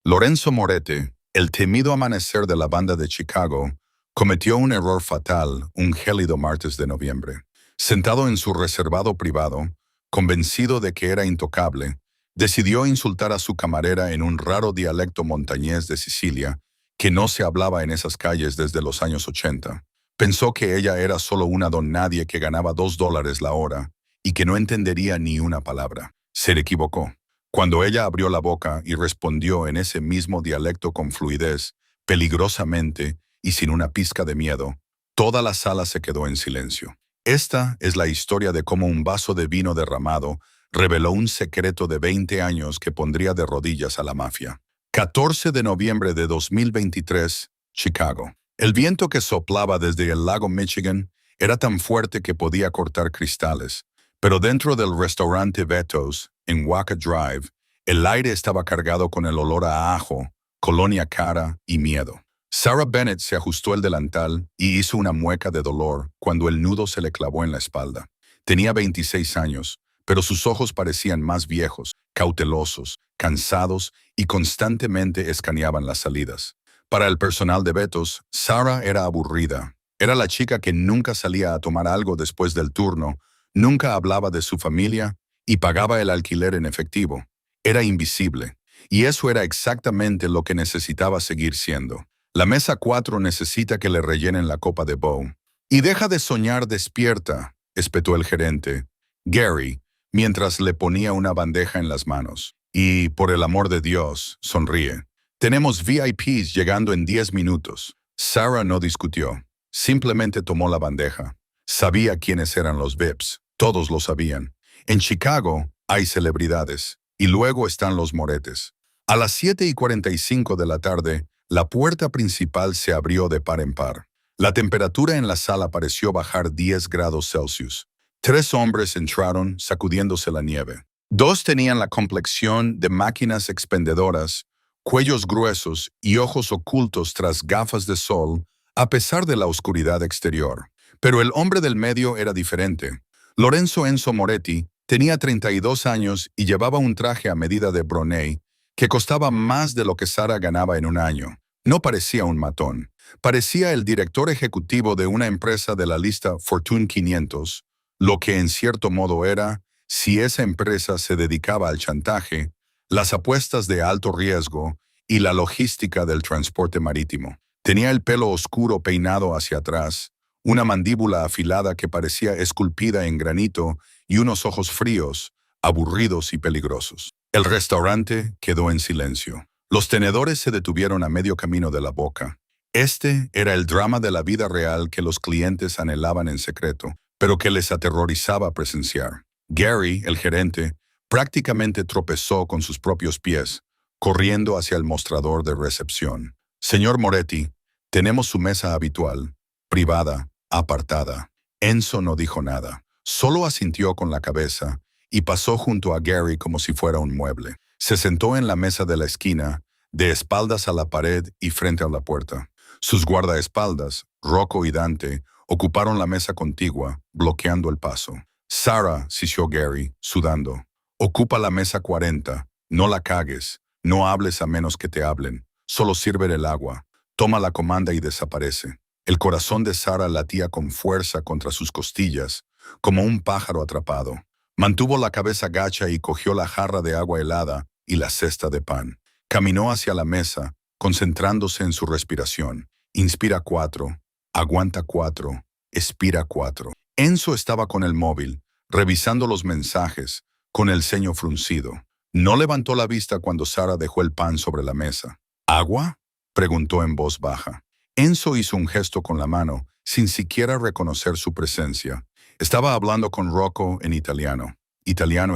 Lorenzo Moretti, el temido amanecer de la banda de Chicago, cometió un error fatal un gélido martes de noviembre. Sentado en su reservado privado, convencido de que era intocable, decidió insultar a su camarera en un raro dialecto montañés de Sicilia que no se hablaba en esas calles desde los años 80. Pensó que ella era solo una don nadie que ganaba $2 la hora y que no entendería ni una palabra. Se equivocó. Cuando ella abrió la boca y respondió en ese mismo dialecto con fluidez, peligrosamente y sin una pizca de miedo, toda la sala se quedó en silencio. Esta es la historia de cómo un vaso de vino derramado reveló un secreto de 20 años que pondría de rodillas a la mafia. 14 de noviembre de 2023, Chicago. El viento que soplaba desde el lago Michigan era tan fuerte que podía cortar cristales, pero dentro del restaurante Beto's, en Waca Drive, el aire estaba cargado con el olor a ajo, colonia cara y miedo. Sarah Bennett se ajustó el delantal y hizo una mueca de dolor cuando el nudo se le clavó en la espalda. Tenía 26 años, pero sus ojos parecían más viejos, cautelosos, cansados y constantemente escaneaban las salidas. Para el personal de Beto's, Sarah era aburrida. Era la chica que nunca salía a tomar algo después del turno, nunca hablaba de su familia y pagaba el alquiler en efectivo. Era invisible, y eso era exactamente lo que necesitaba seguir siendo. La mesa 4 necesita que le rellenen la copa de Bo. Y deja de soñar despierta, espetó el gerente, Gary, mientras le ponía una bandeja en las manos. Y, por el amor de Dios, sonríe. Tenemos VIPs llegando en 10 minutos. Sarah no discutió, simplemente tomó la bandeja. Sabía quiénes eran los VIPs, todos lo sabían. En Chicago hay celebridades, y luego están los moretes. A las 7:45 de la tarde, la puerta principal se abrió de par en par. La temperatura en la sala pareció bajar 10 grados Celsius. 3 hombres entraron sacudiéndose la nieve. 2 tenían la complexión de máquinas expendedoras, cuellos gruesos y ojos ocultos tras gafas de sol, a pesar de la oscuridad exterior. Pero el hombre del medio era diferente. Lorenzo Enzo Moretti tenía 32 años y llevaba un traje a medida de Broney que costaba más de lo que Sarah ganaba en un año. No parecía un matón. Parecía el director ejecutivo de una empresa de la lista Fortune 500, lo que en cierto modo era, si esa empresa se dedicaba al chantaje, las apuestas de alto riesgo y la logística del transporte marítimo. Tenía el pelo oscuro peinado hacia atrás, una mandíbula afilada que parecía esculpida en granito y unos ojos fríos, aburridos y peligrosos. El restaurante quedó en silencio. Los tenedores se detuvieron a medio camino de la boca. Este era el drama de la vida real que los clientes anhelaban en secreto, pero que les aterrorizaba presenciar. Gary, el gerente, prácticamente tropezó con sus propios pies, corriendo hacia el mostrador de recepción. Señor Moretti, tenemos su mesa habitual, privada, apartada. Enzo no dijo nada, solo asintió con la cabeza y pasó junto a Gary como si fuera un mueble. Se sentó en la mesa de la esquina, de espaldas a la pared y frente a la puerta. Sus guardaespaldas, Rocco y Dante, ocuparon la mesa contigua, bloqueando el paso. Sarah, sisió Gary, sudando. Ocupa la mesa 40. No la cagues. No hables a menos que te hablen. Solo sirve el agua. Toma la comanda y desaparece. El corazón de Sarah latía con fuerza contra sus costillas, como un pájaro atrapado. Mantuvo la cabeza gacha y cogió la jarra de agua helada y la cesta de pan. Caminó hacia la mesa, concentrándose en su respiración. Inspira 4, aguanta 4, expira 4. Enzo estaba con el móvil, revisando los mensajes, con el ceño fruncido. No levantó la vista cuando Sarah dejó el pan sobre la mesa. ¿Agua?, preguntó en voz baja. Enzo hizo un gesto con la mano, sin siquiera reconocer su presencia. Estaba hablando con Rocco en italiano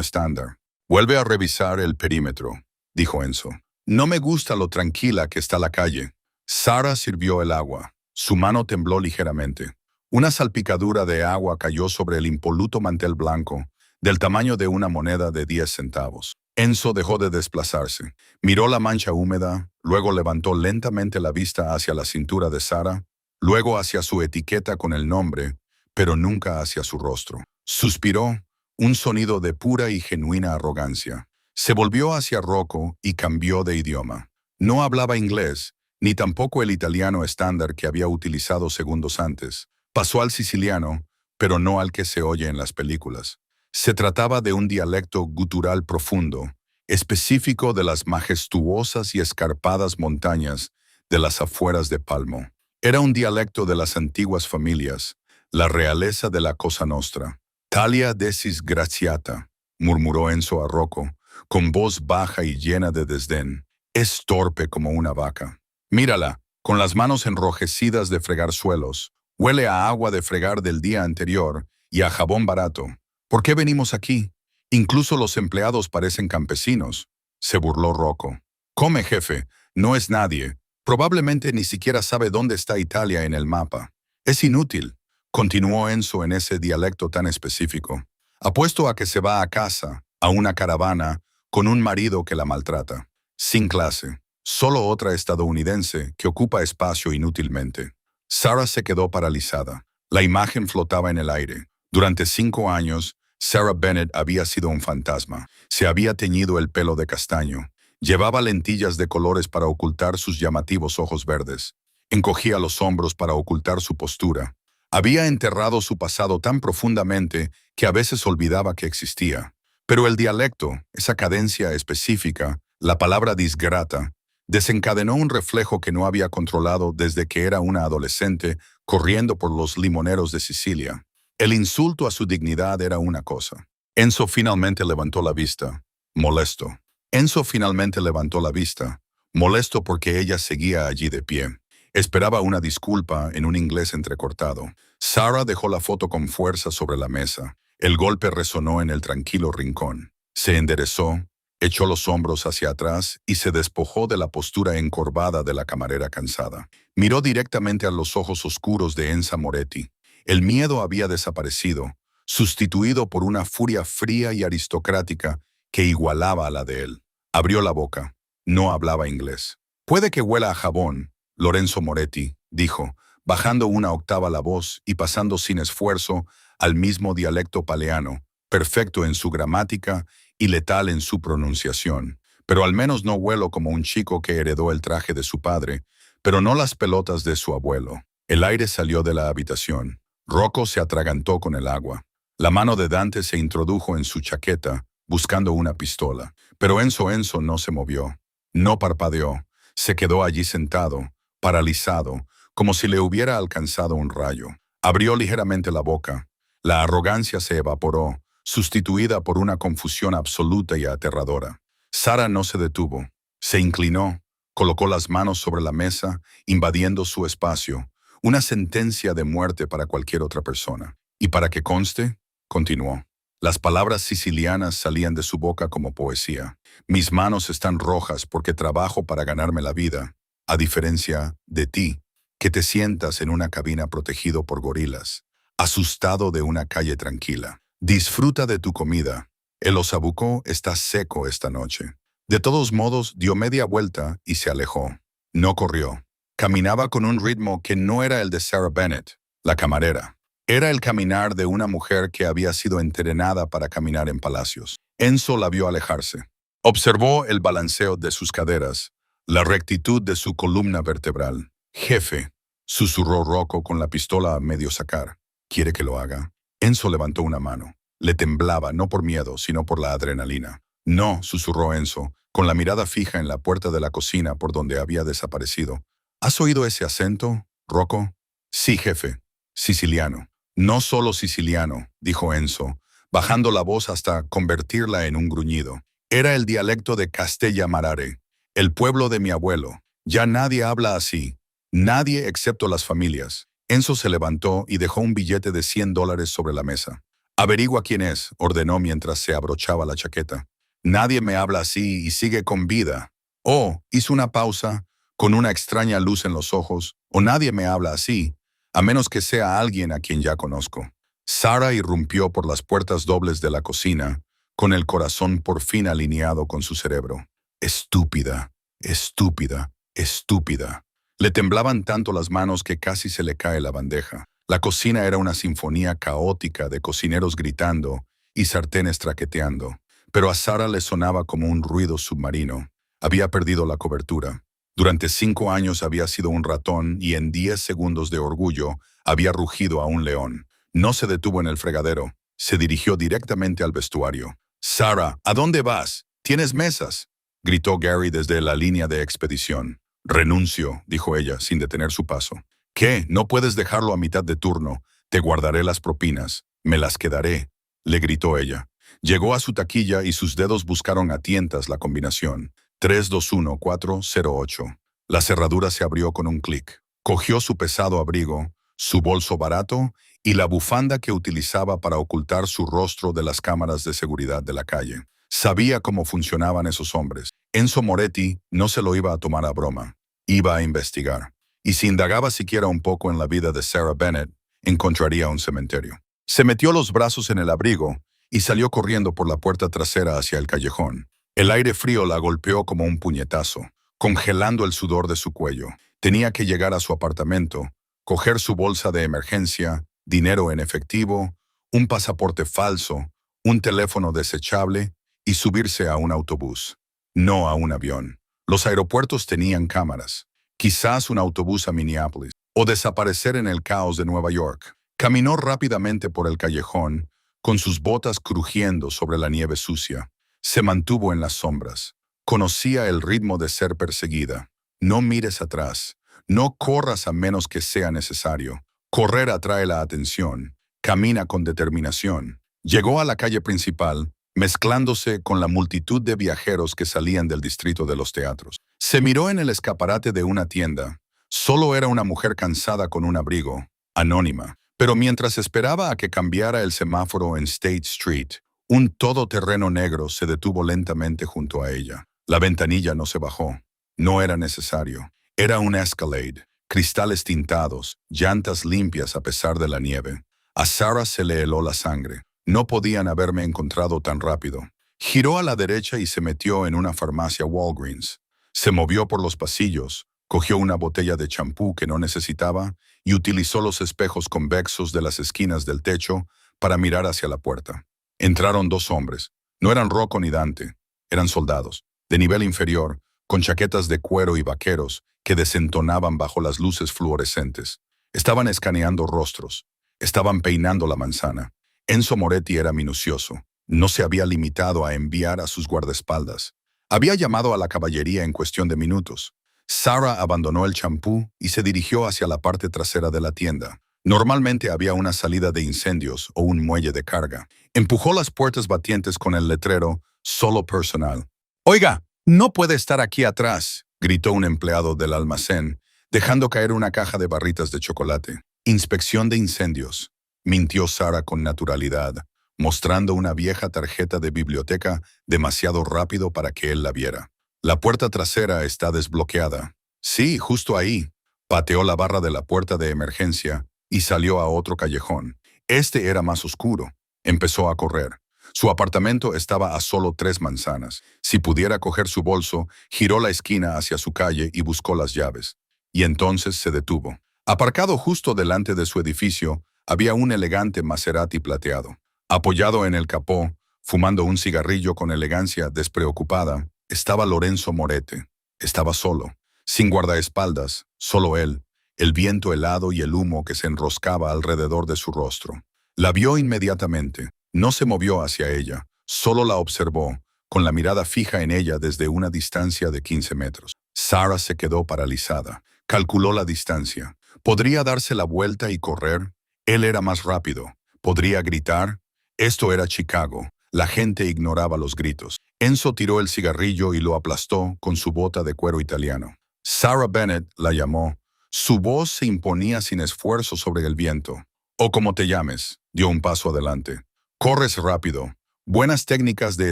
estándar. Vuelve a revisar el perímetro, dijo Enzo. No me gusta lo tranquila que está la calle. Sarah sirvió el agua. Su mano tembló ligeramente. Una salpicadura de agua cayó sobre el impoluto mantel blanco, del tamaño de una moneda de 10 centavos. Enzo dejó de desplazarse. Miró la mancha húmeda, luego levantó lentamente la vista hacia la cintura de Sarah, luego hacia su etiqueta con el nombre, pero nunca hacia su rostro. Suspiró, un sonido de pura y genuina arrogancia. Se volvió hacia Rocco y cambió de idioma. No hablaba inglés, ni tampoco el italiano estándar que había utilizado segundos antes. Pasó al siciliano, pero no al que se oye en las películas. Se trataba de un dialecto gutural profundo, específico de las majestuosas y escarpadas montañas de las afueras de Palmo. Era un dialecto de las antiguas familias, la realeza de la Cosa Nostra. Talia decis graziata, murmuró Enzo a Rocco, con voz baja y llena de desdén. Es torpe como una vaca. Mírala, con las manos enrojecidas de fregar suelos. Huele a agua de fregar del día anterior y a jabón barato. ¿Por qué venimos aquí? Incluso los empleados parecen campesinos, se burló Rocco. Come, jefe, no es nadie. Probablemente ni siquiera sabe dónde está Italia en el mapa. Es inútil, continuó Enzo en ese dialecto tan específico. Apuesto a que se va a casa, a una caravana, con un marido que la maltrata. Sin clase. Solo otra estadounidense que ocupa espacio inútilmente. Sarah se quedó paralizada. La imagen flotaba en el aire. Durante 5 años, Sarah Bennett había sido un fantasma. Se había teñido el pelo de castaño. Llevaba lentillas de colores para ocultar sus llamativos ojos verdes. Encogía los hombros para ocultar su postura. Había enterrado su pasado tan profundamente que a veces olvidaba que existía. Pero el dialecto, esa cadencia específica, la palabra disgrata, desencadenó un reflejo que no había controlado desde que era una adolescente corriendo por los limoneros de Sicilia. El insulto a su dignidad era una cosa. Enzo finalmente levantó la vista, molesto. Enzo finalmente levantó la vista, molesto porque ella seguía allí de pie. Esperaba una disculpa en un inglés entrecortado. Sarah dejó la foto con fuerza sobre la mesa. El golpe resonó en el tranquilo rincón. Se enderezó, echó los hombros hacia atrás y se despojó de la postura encorvada de la camarera cansada. Miró directamente a los ojos oscuros de Enza Moretti. El miedo había desaparecido, sustituido por una furia fría y aristocrática que igualaba a la de él. Abrió la boca. No hablaba inglés. «Puede que huela a jabón», Lorenzo Moretti dijo, bajando una octava la voz y pasando sin esfuerzo al mismo dialecto paleano, perfecto en su gramática y letal en su pronunciación. «Pero al menos no huelo como un chico que heredó el traje de su padre, pero no las pelotas de su abuelo». El aire salió de la habitación. Rocco se atragantó con el agua. La mano de Dante se introdujo en su chaqueta, buscando una pistola. Pero Enzo no se movió. No parpadeó. Se quedó allí sentado, paralizado, como si le hubiera alcanzado un rayo. Abrió ligeramente la boca. La arrogancia se evaporó, sustituida por una confusión absoluta y aterradora. Sarah no se detuvo. Se inclinó, colocó las manos sobre la mesa, invadiendo su espacio, una sentencia de muerte para cualquier otra persona. Y para que conste, continuó. Las palabras sicilianas salían de su boca como poesía. Mis manos están rojas porque trabajo para ganarme la vida, a diferencia de ti, que te sientas en una cabina protegido por gorilas, asustado de una calle tranquila. Disfruta de tu comida. El osabuco está seco esta noche. De todos modos, dio media vuelta y se alejó. No corrió. Caminaba con un ritmo que no era el de Sarah Bennett, la camarera. Era el caminar de una mujer que había sido entrenada para caminar en palacios. Enzo la vio alejarse. Observó el balanceo de sus caderas, la rectitud de su columna vertebral. «Jefe», susurró Rocco con la pistola a medio sacar. «¿Quiere que lo haga?» Enzo levantó una mano. Le temblaba, no por miedo, sino por la adrenalina. «No», susurró Enzo, con la mirada fija en la puerta de la cocina por donde había desaparecido. «¿Has oído ese acento, Rocco?» «Sí, jefe. Siciliano». «No solo siciliano», dijo Enzo, bajando la voz hasta convertirla en un gruñido. «Era el dialecto de Castella-Marare, el pueblo de mi abuelo. Ya nadie habla así. Nadie excepto las familias». Enzo se levantó y dejó un billete de $100 sobre la mesa. «Averigua quién es», ordenó mientras se abrochaba la chaqueta. «Nadie me habla así y sigue con vida». «Oh», hizo una pausa, con una extraña luz en los ojos. «O nadie me habla así, a menos que sea alguien a quien ya conozco». Sarah irrumpió por las puertas dobles de la cocina, con el corazón por fin alineado con su cerebro. «Estúpida, estúpida, estúpida». Le temblaban tanto las manos que casi se le cae la bandeja. La cocina era una sinfonía caótica de cocineros gritando y sartenes traqueteando, pero a Sarah le sonaba como un ruido submarino. Había perdido la cobertura. Durante 5 años había sido un ratón y en 10 segundos de orgullo había rugido a un león. No se detuvo en el fregadero. Se dirigió directamente al vestuario. «Sarah, ¿a dónde vas? ¿Tienes mesas?», gritó Gary desde la línea de expedición. «Renuncio», dijo ella, sin detener su paso. «¿Qué? No puedes dejarlo a mitad de turno. Te guardaré las propinas. Me las quedaré», le gritó ella. Llegó a su taquilla y sus dedos buscaron a tientas la combinación. 321408. La cerradura se abrió con un clic. Cogió su pesado abrigo, su bolso barato y la bufanda que utilizaba para ocultar su rostro de las cámaras de seguridad de la calle. Sabía cómo funcionaban esos hombres. Enzo Moretti no se lo iba a tomar a broma. Iba a investigar. Y si indagaba siquiera un poco en la vida de Sarah Bennett, encontraría un cementerio. Se metió los brazos en el abrigo y salió corriendo por la puerta trasera hacia el callejón. El aire frío la golpeó como un puñetazo, congelando el sudor de su cuello. Tenía que llegar a su apartamento, coger su bolsa de emergencia, dinero en efectivo, un pasaporte falso, un teléfono desechable y subirse a un autobús. No a un avión. Los aeropuertos tenían cámaras. Quizás un autobús a Minneapolis. O desaparecer en el caos de Nueva York. Caminó rápidamente por el callejón, con sus botas crujiendo sobre la nieve sucia. Se mantuvo en las sombras. Conocía el ritmo de ser perseguida. No mires atrás. No corras a menos que sea necesario. Correr atrae la atención. Camina con determinación. Llegó a la calle principal, mezclándose con la multitud de viajeros que salían del distrito de los teatros. Se miró en el escaparate de una tienda. Solo era una mujer cansada con un abrigo, anónima. Pero mientras esperaba a que cambiara el semáforo en State Street, un todoterreno negro se detuvo lentamente junto a ella. La ventanilla no se bajó. No era necesario. Era un Escalade, cristales tintados, llantas limpias a pesar de la nieve. A Sarah se le heló la sangre. No podían haberme encontrado tan rápido. Giró a la derecha y se metió en una farmacia Walgreens. Se movió por los pasillos, cogió una botella de champú que no necesitaba y utilizó los espejos convexos de las esquinas del techo para mirar hacia la puerta. Entraron 2 hombres. No eran Rocco ni Dante. Eran soldados, de nivel inferior, con chaquetas de cuero y vaqueros que desentonaban bajo las luces fluorescentes. Estaban escaneando rostros. Estaban peinando la manzana. Enzo Moretti era minucioso. No se había limitado a enviar a sus guardaespaldas. Había llamado a la caballería en cuestión de minutos. Sarah abandonó el champú y se dirigió hacia la parte trasera de la tienda. Normalmente había una salida de incendios o un muelle de carga. Empujó las puertas batientes con el letrero «Solo personal». «Oiga, no puede estar aquí atrás», gritó un empleado del almacén, dejando caer una caja de barritas de chocolate. «Inspección de incendios», mintió Sarah con naturalidad, mostrando una vieja tarjeta de biblioteca demasiado rápido para que él la viera. «La puerta trasera está desbloqueada». «Sí, justo ahí». Pateó la barra de la puerta de emergencia y salió a otro callejón. Este era más oscuro. Empezó a correr. Su apartamento estaba a solo 3 manzanas. Si pudiera coger su bolso, giró la esquina hacia su calle y buscó las llaves. Y entonces se detuvo. Aparcado justo delante de su edificio, había un elegante Maserati plateado. Apoyado en el capó, fumando un cigarrillo con elegancia despreocupada, estaba Lorenzo Moretti. Estaba solo, sin guardaespaldas, solo él, el viento helado y el humo que se enroscaba alrededor de su rostro. La vio inmediatamente. No se movió hacia ella, solo la observó, con la mirada fija en ella desde una distancia de 15 metros. Sarah se quedó paralizada. Calculó la distancia. ¿Podría darse la vuelta y correr? Él era más rápido. ¿Podría gritar? Esto era Chicago. La gente ignoraba los gritos. Enzo tiró el cigarrillo y lo aplastó con su bota de cuero italiano. Sarah Bennett la llamó. Su voz se imponía sin esfuerzo sobre el viento. «O como te llames», dio un paso adelante. «Corres rápido. Buenas técnicas de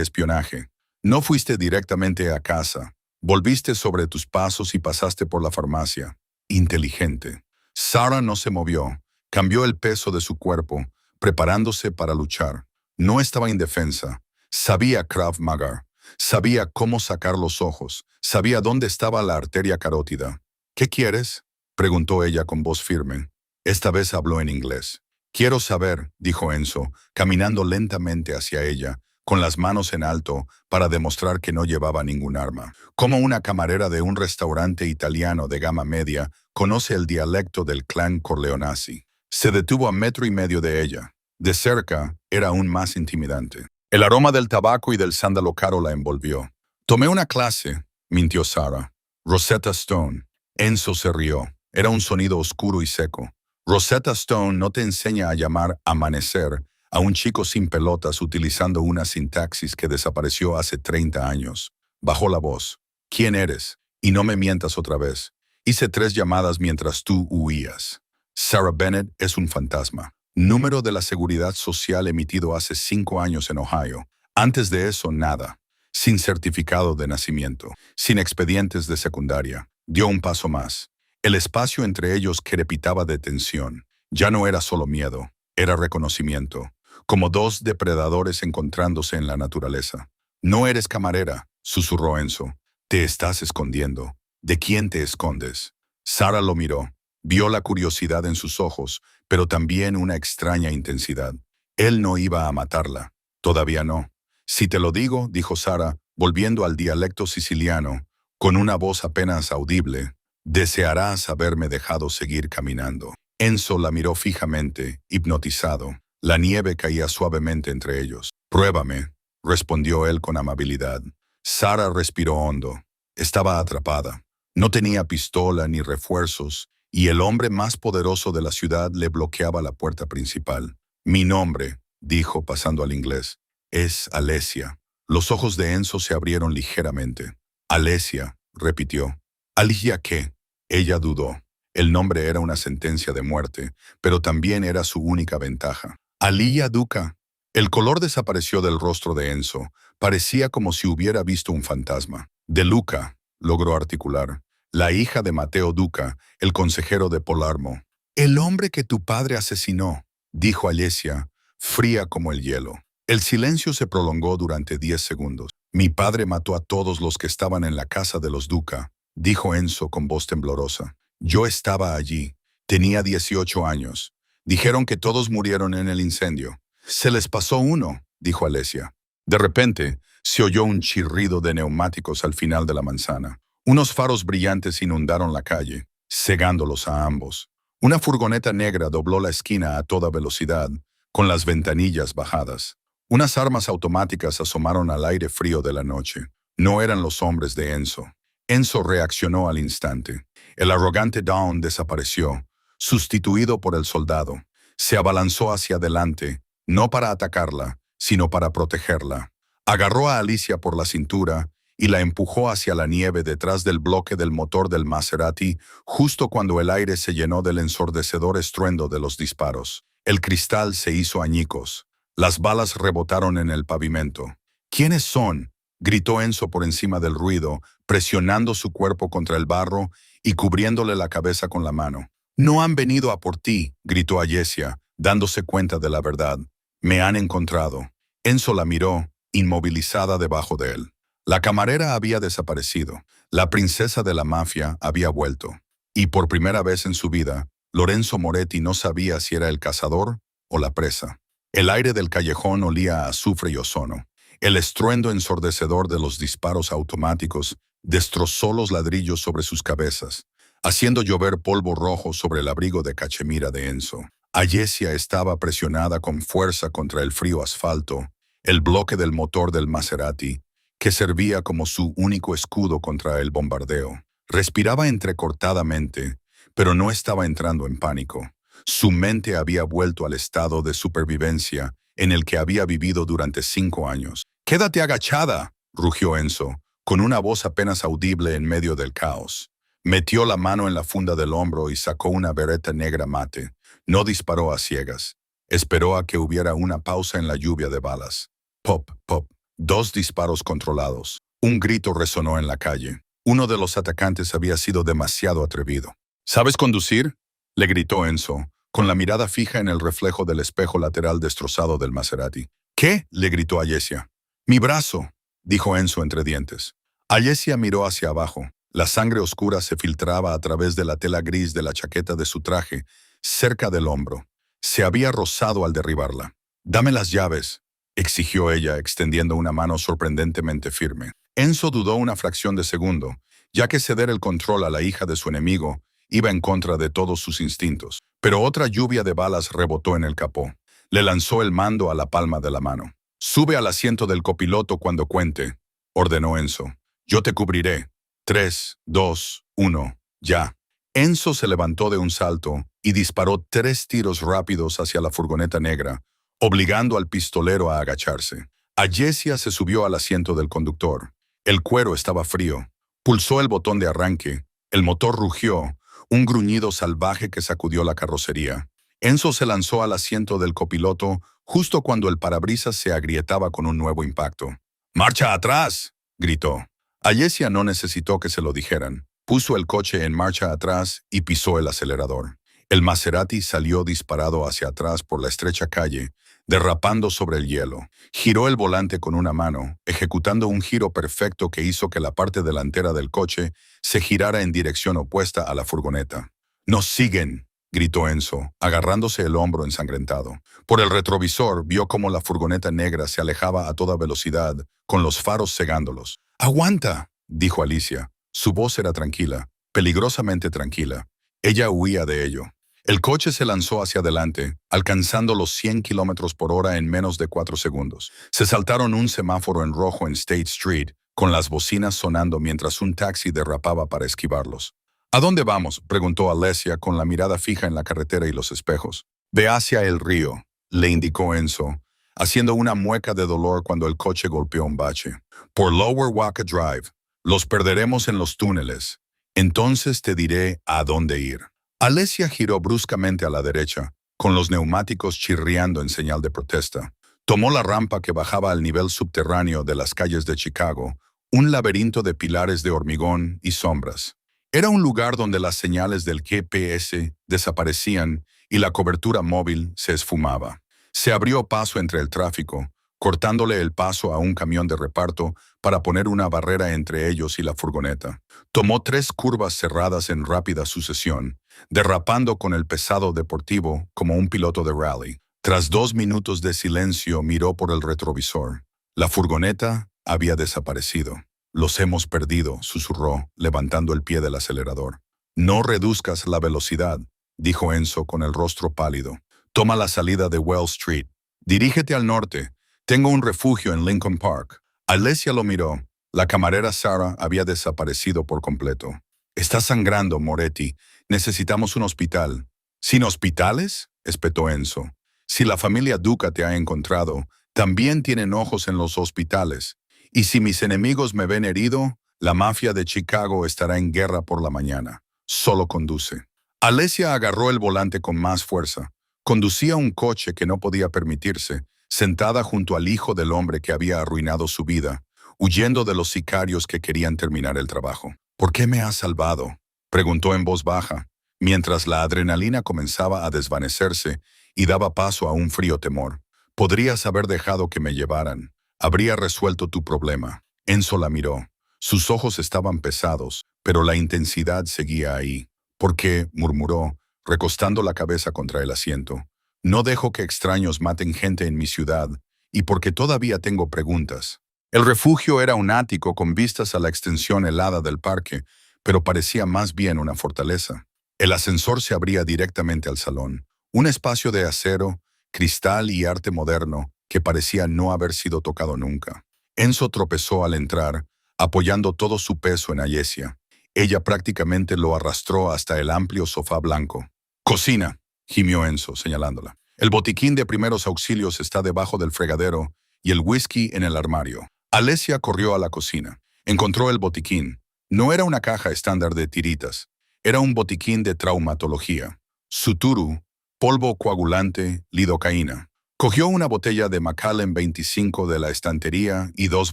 espionaje. No fuiste directamente a casa. Volviste sobre tus pasos y pasaste por la farmacia. Inteligente». Sarah no se movió. Cambió el peso de su cuerpo, preparándose para luchar. No estaba indefensa. Sabía Krav Maga. Sabía cómo sacar los ojos. Sabía dónde estaba la arteria carótida. «¿Qué quieres?», preguntó ella con voz firme. Esta vez habló en inglés. «Quiero saber», dijo Enzo, caminando lentamente hacia ella, con las manos en alto para demostrar que no llevaba ningún arma. Como una camarera de un restaurante italiano de gama media conoce el dialecto del clan Corleonesi. Se detuvo a 1,5 metros de ella. De cerca, era aún más intimidante. El aroma del tabaco y del sándalo caro la envolvió. Tomé una clase, mintió Sarah. Rosetta Stone. Enzo se rió. Era un sonido oscuro y seco. Rosetta Stone no te enseña a llamar amanecer a un chico sin pelotas utilizando una sintaxis que desapareció hace 30 años. Bajó la voz. ¿Quién eres? Y no me mientas otra vez. Hice 3 llamadas mientras tú huías. Sarah Bennett es un fantasma. Número de la Seguridad Social emitido hace 5 años en Ohio. Antes de eso, nada. Sin certificado de nacimiento. Sin expedientes de secundaria. Dio un paso más. El espacio entre ellos crepitaba de tensión. Ya no era solo miedo, era reconocimiento. Como 2 depredadores encontrándose en la naturaleza. No eres camarera, susurró Enzo. Te estás escondiendo. ¿De quién te escondes? Sarah lo miró. Vio la curiosidad en sus ojos, pero también una extraña intensidad. Él no iba a matarla. Todavía no. Si te lo digo, dijo Sarah, volviendo al dialecto siciliano, con una voz apenas audible, desearás haberme dejado seguir caminando. Enzo la miró fijamente, hipnotizado. La nieve caía suavemente entre ellos. Pruébame, respondió él con amabilidad. Sarah respiró hondo. Estaba atrapada. No tenía pistola ni refuerzos, y el hombre más poderoso de la ciudad le bloqueaba la puerta principal. Mi nombre, dijo pasando al inglés, es Alessia. Los ojos de Enzo se abrieron ligeramente. Alessia, repitió. ¿Alicia qué? Ella dudó. El nombre era una sentencia de muerte, pero también era su única ventaja. Alia Duca. El color desapareció del rostro de Enzo. Parecía como si hubiera visto un fantasma. De Luca, logró articular. La hija de Mateo Duca, el consejero de Polarmo. El hombre que tu padre asesinó, dijo Alessia, fría como el hielo. El silencio se prolongó durante 10 segundos. Mi padre mató a todos los que estaban en la casa de los Duca, dijo Enzo con voz temblorosa. Yo estaba allí. Tenía 18 años. Dijeron que todos murieron en el incendio. Se les pasó uno, dijo Alessia. De repente, se oyó un chirrido de neumáticos al final de la manzana. Unos faros brillantes inundaron la calle, cegándolos a ambos. Una furgoneta negra dobló la esquina a toda velocidad, con las ventanillas bajadas. Unas armas automáticas asomaron al aire frío de la noche. No eran los hombres de Enzo. Enzo reaccionó al instante. El arrogante Dawn desapareció, sustituido por el soldado. Se abalanzó hacia adelante, no para atacarla, sino para protegerla. Agarró a Alicia por la cintura y la empujó hacia la nieve detrás del bloque del motor del Maserati, justo cuando el aire se llenó del ensordecedor estruendo de los disparos. El cristal se hizo añicos. Las balas rebotaron en el pavimento. ¿Quiénes son?, gritó Enzo por encima del ruido, presionando su cuerpo contra el barro y cubriéndole la cabeza con la mano. No han venido a por ti, gritó Alessia, dándose cuenta de la verdad. Me han encontrado. Enzo la miró, inmovilizada debajo de él. La camarera había desaparecido. La princesa de la mafia había vuelto. Y por primera vez en su vida, Lorenzo Moretti no sabía si era el cazador o la presa. El aire del callejón olía a azufre y ozono. El estruendo ensordecedor de los disparos automáticos destrozó los ladrillos sobre sus cabezas, haciendo llover polvo rojo sobre el abrigo de cachemira de Enzo. Alessia estaba presionada con fuerza contra el frío asfalto, el bloque del motor del Maserati, que servía como su único escudo contra el bombardeo. Respiraba entrecortadamente, pero no estaba entrando en pánico. Su mente había vuelto al estado de supervivencia en el que había vivido durante 5 años. «¡Quédate agachada!», rugió Enzo, con una voz apenas audible en medio del caos. Metió la mano en la funda del hombro y sacó una bereta negra mate. No disparó a ciegas. Esperó a que hubiera una pausa en la lluvia de balas. Pop, pop. 2 disparos controlados. Un grito resonó en la calle. Uno de los atacantes había sido demasiado atrevido. «¿Sabes conducir?», le gritó Enzo, con la mirada fija en el reflejo del espejo lateral destrozado del Maserati. «¿Qué?», le gritó Alessia. «Mi brazo», dijo Enzo entre dientes. Alessia miró hacia abajo. La sangre oscura se filtraba a través de la tela gris de la chaqueta de su traje, cerca del hombro. Se había rozado al derribarla. «Dame las llaves». exigió ella, extendiendo una mano sorprendentemente firme. Enzo dudó una fracción de segundo, ya que ceder el control a la hija de su enemigo iba en contra de todos sus instintos. Pero otra lluvia de balas rebotó en el capó. Le lanzó el mando a la palma de la mano. «Sube al asiento del copiloto cuando cuente», ordenó Enzo. «Yo te cubriré. 3, 2, 1, ya». Enzo se levantó de un salto y disparó 3 tiros rápidos hacia la furgoneta negra, obligando al pistolero a agacharse. Ayesia se subió al asiento del conductor. El cuero estaba frío. Pulsó el botón de arranque. El motor rugió, un gruñido salvaje que sacudió la carrocería. Enzo se lanzó al asiento del copiloto justo cuando el parabrisas se agrietaba con un nuevo impacto. «¡Marcha atrás!», gritó. Ayesia no necesitó que se lo dijeran. Puso el coche en marcha atrás y pisó el acelerador. El Maserati salió disparado hacia atrás por la estrecha calle, derrapando sobre el hielo. Giró el volante con una mano, ejecutando un giro perfecto que hizo que la parte delantera del coche se girara en dirección opuesta a la furgoneta. «¡Nos siguen!», gritó Enzo, agarrándose el hombro ensangrentado. Por el retrovisor vio cómo la furgoneta negra se alejaba a toda velocidad, con los faros cegándolos. «¡Aguanta!», dijo Alicia. Su voz era tranquila, peligrosamente tranquila. Ella huía de ello. El coche se lanzó hacia adelante, alcanzando los 100 kilómetros por hora en menos de 4 segundos. Se saltaron un semáforo en rojo en State Street, con las bocinas sonando mientras un taxi derrapaba para esquivarlos. «¿A dónde vamos?», preguntó Alessia con la mirada fija en la carretera y los espejos. «Ve hacia el río», le indicó Enzo, haciendo una mueca de dolor cuando el coche golpeó un bache. «Por Lower Waca Drive. Los perderemos en los túneles. Entonces te diré a dónde ir». Alessia giró bruscamente a la derecha, con los neumáticos chirriando en señal de protesta. Tomó la rampa que bajaba al nivel subterráneo de las calles de Chicago, un laberinto de pilares de hormigón y sombras. Era un lugar donde las señales del GPS desaparecían y la cobertura móvil se esfumaba. Se abrió paso entre el tráfico, cortándole el paso a un camión de reparto para poner una barrera entre ellos y la furgoneta. Tomó 3 curvas cerradas en rápida sucesión, derrapando con el pesado deportivo como un piloto de rally. Tras 2 minutos de silencio miró por el retrovisor. La furgoneta había desaparecido. «Los hemos perdido», susurró, levantando el pie del acelerador. «No reduzcas la velocidad», dijo Enzo con el rostro pálido. «Toma la salida de Wells Street. Dirígete al norte. Tengo un refugio en Lincoln Park». Alessia lo miró. La camarera Sarah había desaparecido por completo. «Está sangrando, Moretti. Necesitamos un hospital». «¿Sin hospitales?», espetó Enzo. «Si la familia Duca te ha encontrado, también tienen ojos en los hospitales. Y si mis enemigos me ven herido, la mafia de Chicago estará en guerra por la mañana. Solo conduce». Alessia agarró el volante con más fuerza. Conducía un coche que no podía permitirse, sentada junto al hijo del hombre que había arruinado su vida, huyendo de los sicarios que querían terminar el trabajo. «¿Por qué me has salvado?», preguntó en voz baja, mientras la adrenalina comenzaba a desvanecerse y daba paso a un frío temor. «Podrías haber dejado que me llevaran. Habría resuelto tu problema». Enzo la miró. Sus ojos estaban pesados, pero la intensidad seguía ahí. «¿Por qué?», murmuró, recostando la cabeza contra el asiento. «No dejo que extraños maten gente en mi ciudad, y porque todavía tengo preguntas». El refugio era un ático con vistas a la extensión helada del parque, pero parecía más bien una fortaleza. El ascensor se abría directamente al salón, un espacio de acero, cristal y arte moderno que parecía no haber sido tocado nunca. Enzo tropezó al entrar, apoyando todo su peso en Ayesia. Ella prácticamente lo arrastró hasta el amplio sofá blanco. «Cocina», gimió Enzo, señalándola. «El botiquín de primeros auxilios está debajo del fregadero y el whisky en el armario». Alessia corrió a la cocina. Encontró el botiquín. No era una caja estándar de tiritas. Era un botiquín de traumatología. Suturu, polvo coagulante, lidocaína. Cogió una botella de Macallan 25 de la estantería y 2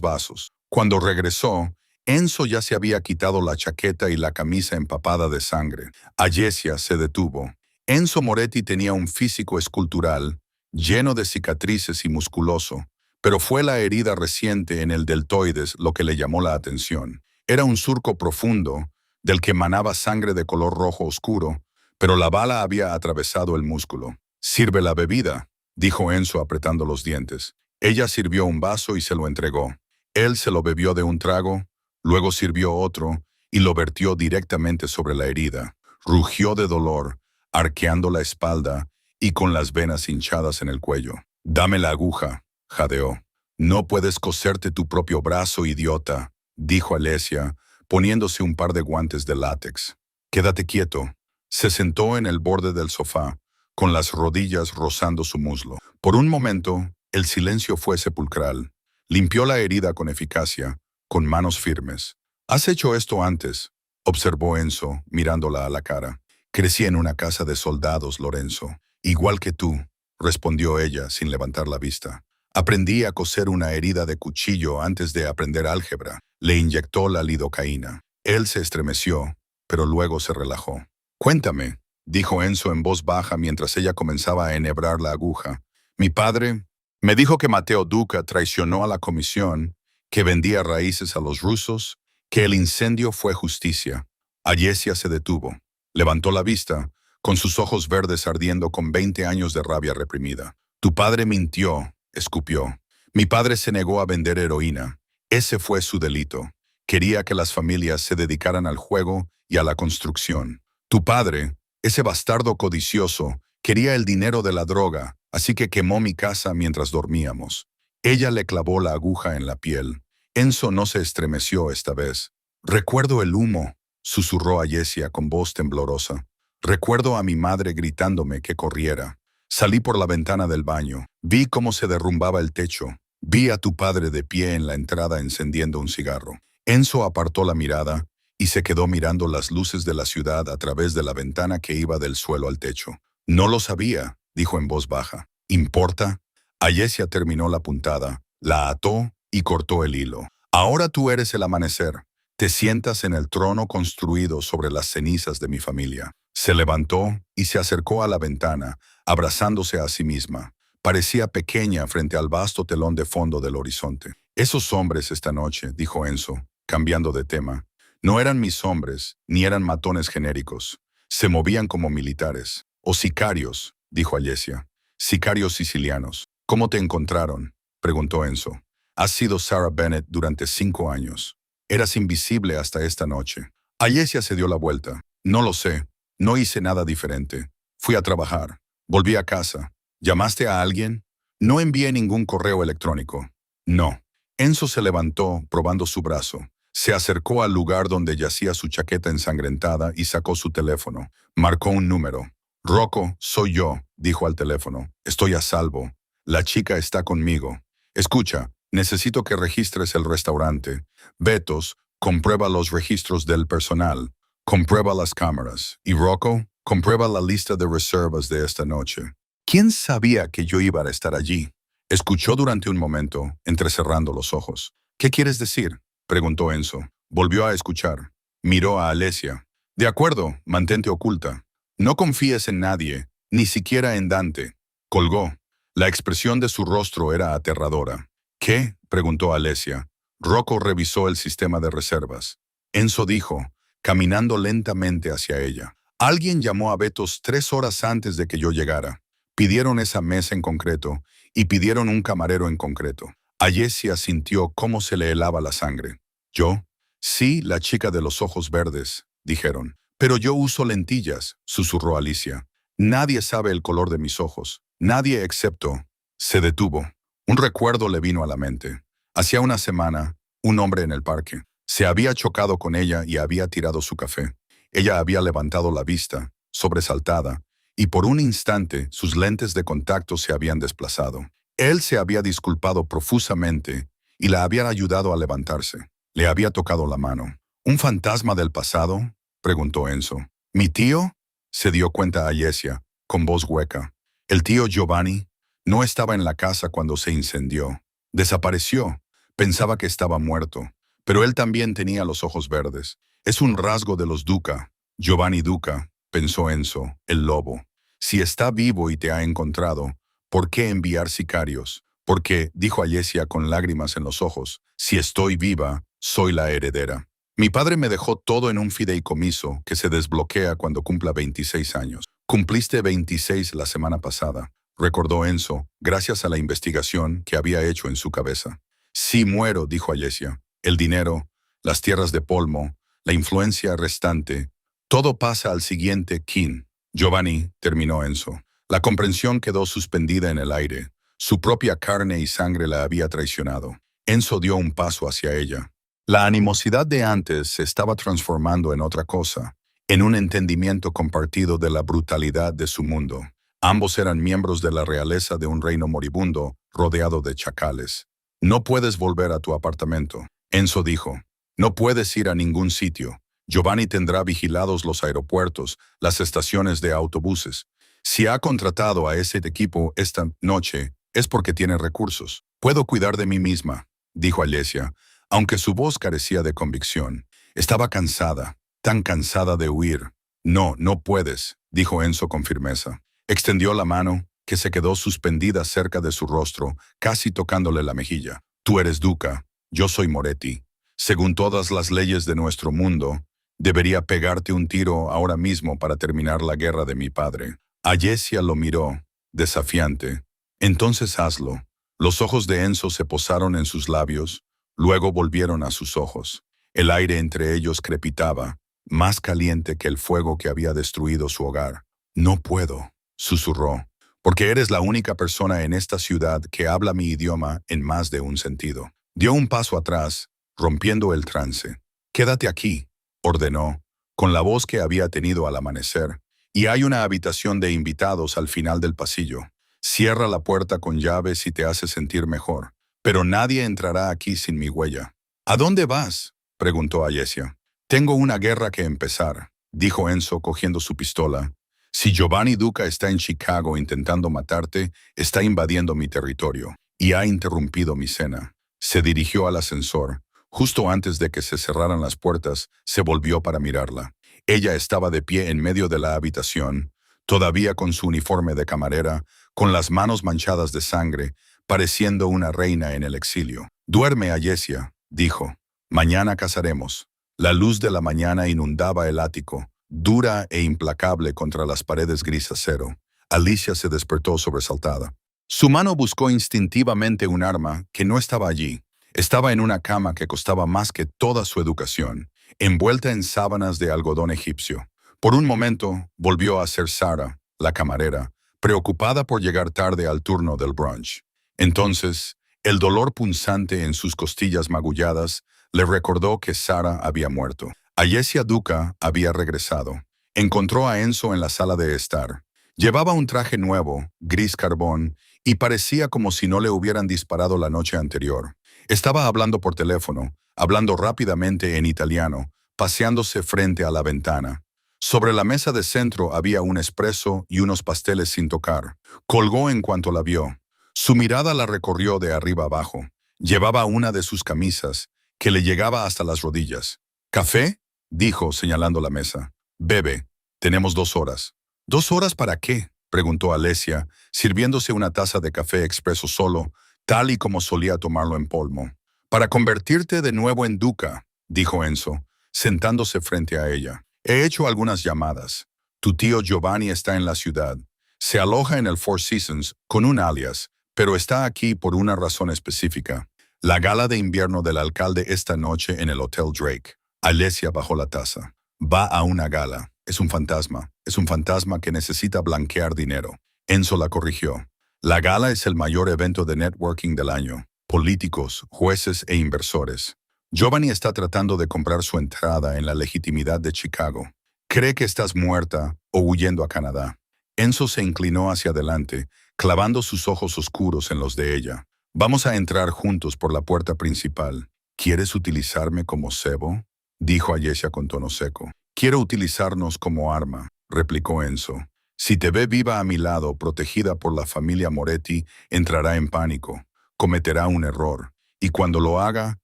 vasos. Cuando regresó, Enzo ya se había quitado la chaqueta y la camisa empapada de sangre. Ayesia se detuvo. Enzo Moretti tenía un físico escultural, lleno de cicatrices y musculoso, pero fue la herida reciente en el deltoides lo que le llamó la atención. Era un surco profundo, del que manaba sangre de color rojo oscuro, pero la bala había atravesado el músculo. «Sirve la bebida», dijo Enzo apretando los dientes. Ella sirvió un vaso y se lo entregó. Él se lo bebió de un trago, luego sirvió otro y lo vertió directamente sobre la herida. Rugió de dolor, arqueando la espalda y con las venas hinchadas en el cuello. «Dame la aguja», jadeó. «No puedes coserte tu propio brazo, idiota», dijo Alesia, poniéndose un par de guantes de látex. «Quédate quieto». Se sentó en el borde del sofá, con las rodillas rozando su muslo. Por un momento, el silencio fue sepulcral. Limpió la herida con eficacia, con manos firmes. «¿Has hecho esto antes?», observó Enzo, mirándola a la cara. «Crecí en una casa de soldados, Lorenzo. Igual que tú», respondió ella sin levantar la vista. «Aprendí a coser una herida de cuchillo antes de aprender álgebra». Le inyectó la lidocaína. Él se estremeció, pero luego se relajó. «Cuéntame», dijo Enzo en voz baja mientras ella comenzaba a enhebrar la aguja. «Mi padre me dijo que Mateo Duca traicionó a la comisión, que vendía raíces a los rusos, que el incendio fue justicia». Ayesia se detuvo. Levantó la vista, con sus ojos verdes ardiendo con 20 años de rabia reprimida. «Tu padre mintió», escupió. «Mi padre se negó a vender heroína. Ese fue su delito. Quería que las familias se dedicaran al juego y a la construcción. Tu padre, ese bastardo codicioso, quería el dinero de la droga, así que quemó mi casa mientras dormíamos». Ella le clavó la aguja en la piel. Enzo no se estremeció esta vez. «Recuerdo el humo», susurró Ayesia con voz temblorosa. «Recuerdo a mi madre gritándome que corriera. Salí por la ventana del baño. Vi cómo se derrumbaba el techo. Vi a tu padre de pie en la entrada encendiendo un cigarro». Enzo apartó la mirada y se quedó mirando las luces de la ciudad a través de la ventana que iba del suelo al techo. «No lo sabía», dijo en voz baja. «¿Importa?» Ayesia terminó la puntada, la ató y cortó el hilo. «Ahora tú eres el amanecer. Te sientas en el trono construido sobre las cenizas de mi familia». Se levantó y se acercó a la ventana, abrazándose a sí misma. Parecía pequeña frente al vasto telón de fondo del horizonte. «Esos hombres esta noche», dijo Enzo, cambiando de tema, «no eran mis hombres, ni eran matones genéricos. Se movían como militares. O sicarios», dijo Ayesia. «Sicarios sicilianos». «¿Cómo te encontraron?», preguntó Enzo. «Has sido Sarah Bennett durante 5 años. Eras invisible hasta esta noche». Ayesia se dio la vuelta. «No lo sé. No hice nada diferente. Fui a trabajar. Volví a casa. ¿Llamaste a alguien?». «No envié ningún correo electrónico». «No». Enzo se levantó, probando su brazo. Se acercó al lugar donde yacía su chaqueta ensangrentada y sacó su teléfono. Marcó un número. «Rocco, soy yo», dijo al teléfono. «Estoy a salvo. La chica está conmigo. Escucha, necesito que registres el restaurante. Betos, comprueba los registros del personal. Comprueba las cámaras. Y Rocco, comprueba la lista de reservas de esta noche». «¿Quién sabía que yo iba a estar allí?». Escuchó durante un momento, entrecerrando los ojos. «¿Qué quieres decir?», preguntó Enzo. Volvió a escuchar. Miró a Alesia. «De acuerdo, mantente oculta. No confíes en nadie, ni siquiera en Dante». Colgó. La expresión de su rostro era aterradora. «¿Qué?», preguntó Alesia. Rocco revisó el sistema de reservas. Enzo dijo, caminando lentamente hacia ella. «Alguien llamó a Betos 3 horas antes de que yo llegara. Pidieron esa mesa en concreto y pidieron un camarero en concreto». Ayesia sintió cómo se le helaba la sangre. «¿Yo?». «Sí, la chica de los ojos verdes», dijeron. «Pero yo uso lentillas», susurró Alicia. «Nadie sabe el color de mis ojos. Nadie excepto». Se detuvo. Un recuerdo le vino a la mente. Hacía una semana, un hombre en el parque. Se había chocado con ella y había tirado su café. Ella había levantado la vista, sobresaltada, y por un instante sus lentes de contacto se habían desplazado. Él se había disculpado profusamente y la había ayudado a levantarse. Le había tocado la mano. «¿Un fantasma del pasado?», preguntó Enzo. «¿Mi tío?», se dio cuenta Ayesia, con voz hueca. «El tío Giovanni no estaba en la casa cuando se incendió. Desapareció. Pensaba que estaba muerto. Pero él también tenía los ojos verdes. Es un rasgo de los Duca. Giovanni Duca», pensó Enzo, el lobo. «Si está vivo y te ha encontrado, ¿por qué enviar sicarios? Porque», dijo Ayesia con lágrimas en los ojos, «si estoy viva, soy la heredera. Mi padre me dejó todo en un fideicomiso que se desbloquea cuando cumpla 26 años. Cumpliste 26 la semana pasada. recordó Enzo, gracias a la investigación que había hecho en su cabeza. Si muero, dijo Alesia, el dinero, las tierras de Polmo, la influencia restante, todo pasa al siguiente kin. Giovanni, terminó Enzo. La comprensión quedó suspendida en el aire. Su propia carne y sangre la había traicionado. Enzo dio un paso hacia ella. La animosidad de antes se estaba transformando en otra cosa, en un entendimiento compartido de la brutalidad de su mundo. Ambos eran miembros de la realeza de un reino moribundo, rodeado de chacales. No puedes volver a tu apartamento, Enzo dijo. No puedes ir a ningún sitio. Giovanni tendrá vigilados los aeropuertos, las estaciones de autobuses. Si ha contratado a ese equipo esta noche, es porque tiene recursos. Puedo cuidar de mí misma, dijo Alesia, aunque su voz carecía de convicción. Estaba cansada, tan cansada de huir. No, no puedes, dijo Enzo con firmeza. Extendió la mano, que se quedó suspendida cerca de su rostro, casi tocándole la mejilla. Tú eres Duca, yo soy Moretti. Según todas las leyes de nuestro mundo, debería pegarte un tiro ahora mismo para terminar la guerra de mi padre. Alesia lo miró, desafiante. Entonces hazlo. Los ojos de Enzo se posaron en sus labios, luego volvieron a sus ojos. El aire entre ellos crepitaba, más caliente que el fuego que había destruido su hogar. No puedo, susurró, porque eres la única persona en esta ciudad que habla mi idioma en más de un sentido. Dio un paso atrás, rompiendo el trance. Quédate aquí, ordenó, con la voz que había tenido al amanecer, y hay una habitación de invitados al final del pasillo. Cierra la puerta con llave si te hace sentir mejor, pero nadie entrará aquí sin mi huella. ¿A dónde vas?, preguntó Alesia. Tengo una guerra que empezar, dijo Enzo cogiendo su pistola. Si Giovanni Duca está en Chicago intentando matarte, está invadiendo mi territorio y ha interrumpido mi cena. Se dirigió al ascensor. Justo antes de que se cerraran las puertas, se volvió para mirarla. Ella estaba de pie en medio de la habitación, todavía con su uniforme de camarera, con las manos manchadas de sangre, pareciendo una reina en el exilio. Duerme, Alesia, dijo. Mañana cazaremos. La luz de la mañana inundaba el ático, dura e implacable contra las paredes gris acero. Alicia se despertó sobresaltada. Su mano buscó instintivamente un arma que no estaba allí. Estaba en una cama que costaba más que toda su educación, envuelta en sábanas de algodón egipcio. Por un momento, volvió a ser Sara, la camarera, preocupada por llegar tarde al turno del brunch. Entonces, el dolor punzante en sus costillas magulladas le recordó que Sara había muerto. Alesia Duca había regresado. Encontró a Enzo en la sala de estar. Llevaba un traje nuevo, gris carbón, y parecía como si no le hubieran disparado la noche anterior. Estaba hablando por teléfono, hablando rápidamente en italiano, paseándose frente a la ventana. Sobre la mesa de centro había un espresso y unos pasteles sin tocar. Colgó en cuanto la vio. Su mirada la recorrió de arriba abajo. Llevaba una de sus camisas, que le llegaba hasta las rodillas. ¿Café?, dijo, señalando la mesa. Bebe, tenemos 2 horas. ¿2 horas para qué?, preguntó Alesia, sirviéndose una taza de café expreso solo, tal y como solía tomarlo en Polmo. Para convertirte de nuevo en Duca, dijo Enzo, sentándose frente a ella. He hecho algunas llamadas. Tu tío Giovanni está en la ciudad. Se aloja en el Four Seasons con un alias, pero está aquí por una razón específica. La gala de invierno del alcalde esta noche en el Hotel Drake. Alesia bajó la taza. Va a una gala. Es un fantasma. Es un fantasma que necesita blanquear dinero. Enzo la corrigió. La gala es el mayor evento de networking del año. Políticos, jueces e inversores. Giovanni está tratando de comprar su entrada en la legitimidad de Chicago. Cree que estás muerta o huyendo a Canadá. Enzo se inclinó hacia adelante, clavando sus ojos oscuros en los de ella. Vamos a entrar juntos por la puerta principal. ¿Quieres utilizarme como cebo?, dijo Alesia con tono seco. Quiero utilizarnos como arma, replicó Enzo. Si te ve viva a mi lado, protegida por la familia Moretti, entrará en pánico, cometerá un error, y cuando lo haga,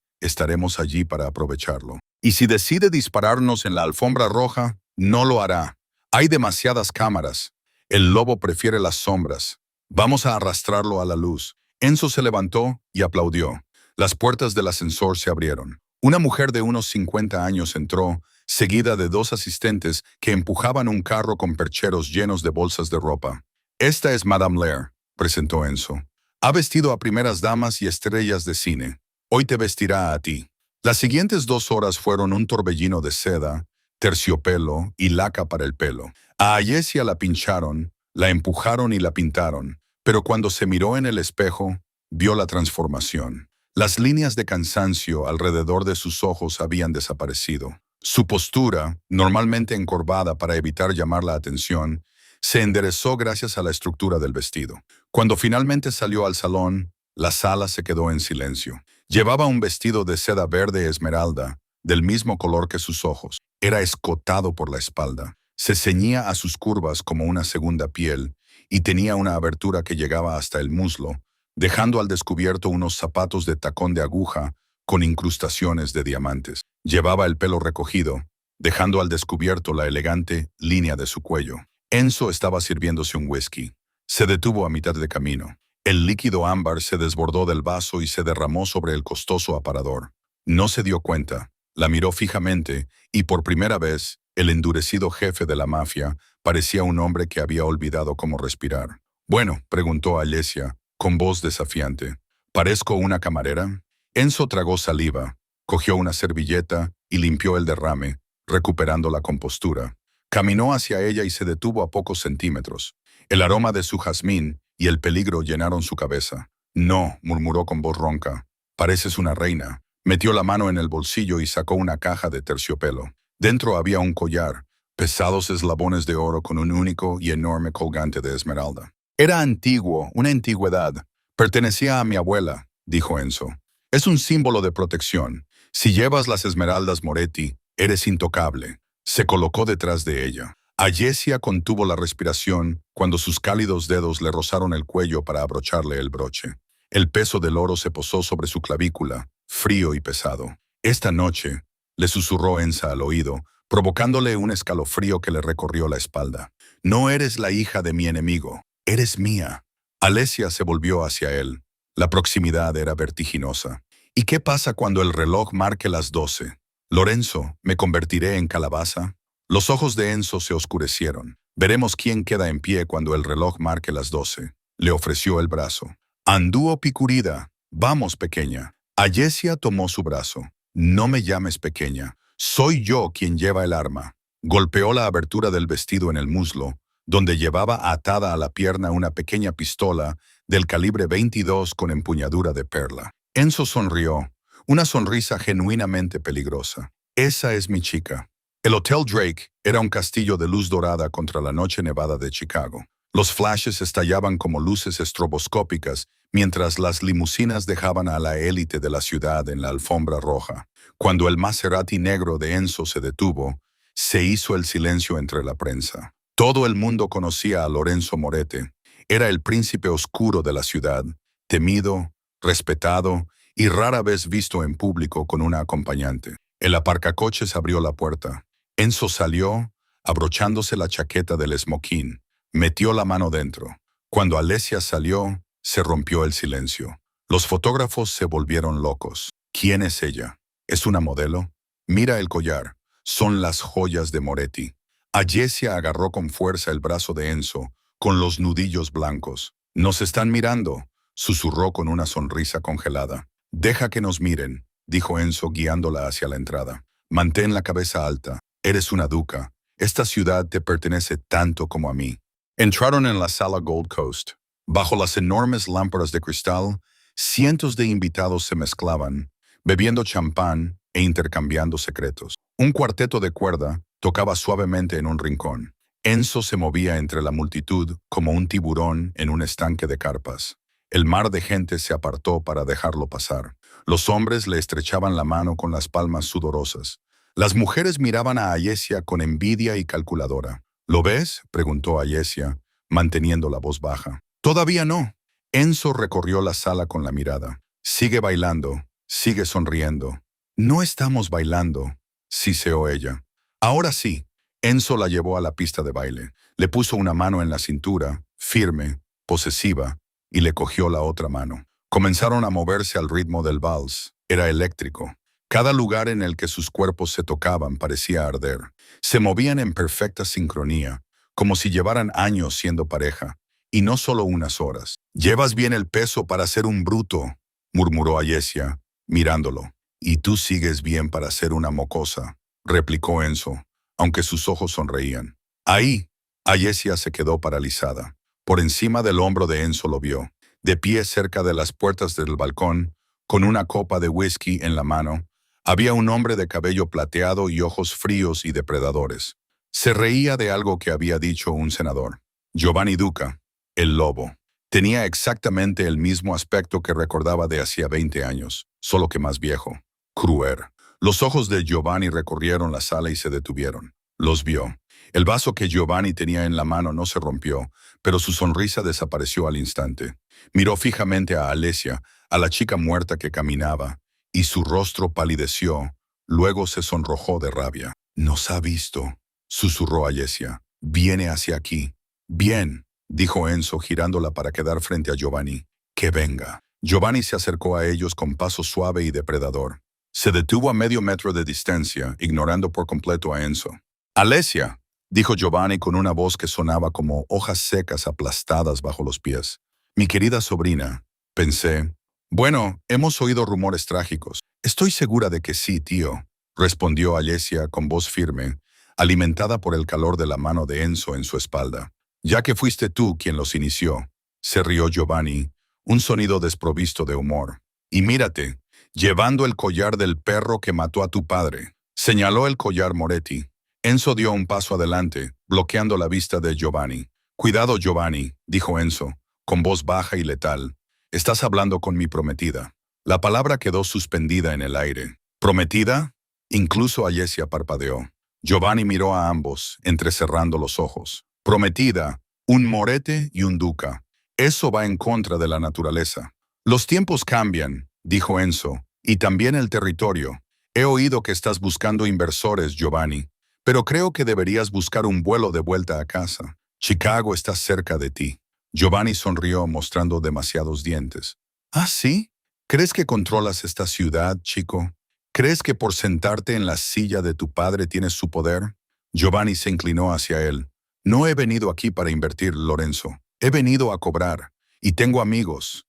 estaremos allí para aprovecharlo. Y si decide dispararnos en la alfombra roja, no lo hará. Hay demasiadas cámaras. El lobo prefiere las sombras. Vamos a arrastrarlo a la luz. Enzo se levantó y aplaudió. Las puertas del ascensor se abrieron. Una mujer de unos 50 años entró, seguida de 2 asistentes que empujaban un carro con percheros llenos de bolsas de ropa. Esta es Madame Lair, presentó Enzo. Ha vestido a primeras damas y estrellas de cine. Hoy te vestirá a ti. Las siguientes 2 horas fueron un torbellino de seda, terciopelo y laca para el pelo. A Ayesia la pincharon, la empujaron y la pintaron, pero cuando se miró en el espejo, vio la transformación. Las líneas de cansancio alrededor de sus ojos habían desaparecido. Su postura, normalmente encorvada para evitar llamar la atención, se enderezó gracias a la estructura del vestido. Cuando finalmente salió al salón, la sala se quedó en silencio. Llevaba un vestido de seda verde esmeralda, del mismo color que sus ojos. Era escotado por la espalda. Se ceñía a sus curvas como una segunda piel y tenía una abertura que llegaba hasta el muslo, dejando al descubierto unos zapatos de tacón de aguja con incrustaciones de diamantes. Llevaba el pelo recogido, dejando al descubierto la elegante línea de su cuello. Enzo estaba sirviéndose un whisky. Se detuvo a mitad de camino. El líquido ámbar se desbordó del vaso y se derramó sobre el costoso aparador. No se dio cuenta. La miró fijamente y por primera vez, el endurecido jefe de la mafia parecía un hombre que había olvidado cómo respirar. «Bueno», preguntó Alesia, con voz desafiante. «¿Parezco una camarera?» Enzo tragó saliva, cogió una servilleta y limpió el derrame, recuperando la compostura. Caminó hacia ella y se detuvo a pocos centímetros. El aroma de su jazmín y el peligro llenaron su cabeza. «No», murmuró con voz ronca. «Pareces una reina». Metió la mano en el bolsillo y sacó una caja de terciopelo. Dentro había un collar, pesados eslabones de oro con un único y enorme colgante de esmeralda. «Era antiguo, una antigüedad. Pertenecía a mi abuela», dijo Enzo. «Es un símbolo de protección. Si llevas las esmeraldas Moretti, eres intocable». Se colocó detrás de ella. Ayesia contuvo la respiración cuando sus cálidos dedos le rozaron el cuello para abrocharle el broche. El peso del oro se posó sobre su clavícula, frío y pesado. «Esta noche», le susurró Enza al oído, provocándole un escalofrío que le recorrió la espalda. «No eres la hija de mi enemigo, eres mía». Alesia se volvió hacia él. La proximidad era vertiginosa. «¿Y qué pasa cuando el reloj marque las 12? Lorenzo, ¿me convertiré en calabaza?» Los ojos de Enzo se oscurecieron. «Veremos quién queda en pie cuando el reloj marque las 12. Le ofreció el brazo. «Anduo picurida. Vamos, pequeña». Ayesia tomó su brazo. «No me llames pequeña. Soy yo quien lleva el arma». Golpeó la abertura del vestido en el muslo, donde llevaba atada a la pierna una pequeña pistola del calibre 22 con empuñadura de perla. Enzo sonrió, una sonrisa genuinamente peligrosa. «Esa es mi chica». El Hotel Drake era un castillo de luz dorada contra la noche nevada de Chicago. Los flashes estallaban como luces estroboscópicas mientras las limusinas dejaban a la élite de la ciudad en la alfombra roja. Cuando el Maserati negro de Enzo se detuvo, se hizo el silencio entre la prensa. Todo el mundo conocía a Lorenzo Moretti. Era el príncipe oscuro de la ciudad, temido, respetado y rara vez visto en público con una acompañante. El aparcacoches abrió la puerta. Enzo salió, abrochándose la chaqueta del esmoquín. Metió la mano dentro. Cuando Alesia salió, se rompió el silencio. Los fotógrafos se volvieron locos. ¿Quién es ella? ¿Es una modelo? Mira el collar. Son las joyas de Moretti. Ayesia agarró con fuerza el brazo de Enzo, con los nudillos blancos. «Nos están mirando», susurró con una sonrisa congelada. «Deja que nos miren», dijo Enzo guiándola hacia la entrada. «Mantén la cabeza alta. Eres una duca. Esta ciudad te pertenece tanto como a mí». Entraron en la sala Gold Coast. Bajo las enormes lámparas de cristal, cientos de invitados se mezclaban, bebiendo champán e intercambiando secretos. Un cuarteto de cuerda tocaba suavemente en un rincón. Enzo se movía entre la multitud como un tiburón en un estanque de carpas. El mar de gente se apartó para dejarlo pasar. Los hombres le estrechaban la mano con las palmas sudorosas. Las mujeres miraban a Ayesia con envidia y calculadora. «¿Lo ves?», preguntó Ayesia, manteniendo la voz baja. «Todavía no». Enzo recorrió la sala con la mirada. «Sigue bailando, sigue sonriendo». «No estamos bailando», siseó ella. «Ahora sí». Enzo la llevó a la pista de baile. Le puso una mano en la cintura, firme, posesiva, y le cogió la otra mano. Comenzaron a moverse al ritmo del vals. Era eléctrico. Cada lugar en el que sus cuerpos se tocaban parecía arder. Se movían en perfecta sincronía, como si llevaran años siendo pareja, y no solo unas horas. «Llevas bien el peso para ser un bruto», murmuró Ayesia, mirándolo. «Y tú sigues bien para ser una mocosa», replicó Enzo, aunque sus ojos sonreían. Ahí, Ayesia se quedó paralizada. Por encima del hombro de Enzo lo vio, de pie cerca de las puertas del balcón, con una copa de whisky en la mano. Había un hombre de cabello plateado y ojos fríos y depredadores. Se reía de algo que había dicho un senador. Giovanni Duca, el lobo. Tenía exactamente el mismo aspecto que recordaba de hacía 20 años, solo que más viejo. Cruel. Los ojos de Giovanni recorrieron la sala y se detuvieron. Los vio. El vaso que Giovanni tenía en la mano no se rompió, pero su sonrisa desapareció al instante. Miró fijamente a Alesia, a la chica muerta que caminaba, y su rostro palideció, luego se sonrojó de rabia. «Nos ha visto», susurró Alesia. «Viene hacia aquí». «Bien», dijo Enzo girándola para quedar frente a Giovanni. «Que venga». Giovanni se acercó a ellos con paso suave y depredador. Se detuvo a medio metro de distancia, ignorando por completo a Enzo. «Alesia», dijo Giovanni con una voz que sonaba como hojas secas aplastadas bajo los pies. «Mi querida sobrina», pensé. «Bueno, hemos oído rumores trágicos». «Estoy segura de que sí, tío», respondió Alesia con voz firme, alimentada por el calor de la mano de Enzo en su espalda. «Ya que fuiste tú quien los inició», se rió Giovanni, un sonido desprovisto de humor. «Y mírate, llevando el collar del perro que mató a tu padre», señaló el collar Moretti. Enzo dio un paso adelante, bloqueando la vista de Giovanni. «Cuidado, Giovanni», dijo Enzo, con voz baja y letal. «Estás hablando con mi prometida». La palabra quedó suspendida en el aire. «¿Prometida?» Incluso Alesia parpadeó. Giovanni miró a ambos, entrecerrando los ojos. «Prometida, un morete y un duca. Eso va en contra de la naturaleza». «Los tiempos cambian», dijo Enzo, «y también el territorio. He oído que estás buscando inversores, Giovanni, pero creo que deberías buscar un vuelo de vuelta a casa. Chicago está cerca de ti». Giovanni sonrió mostrando demasiados dientes. «¿Ah, sí? ¿Crees que controlas esta ciudad, chico? ¿Crees que por sentarte en la silla de tu padre tienes su poder?» Giovanni se inclinó hacia él. «No he venido aquí para invertir, Lorenzo. He venido a cobrar. Y tengo amigos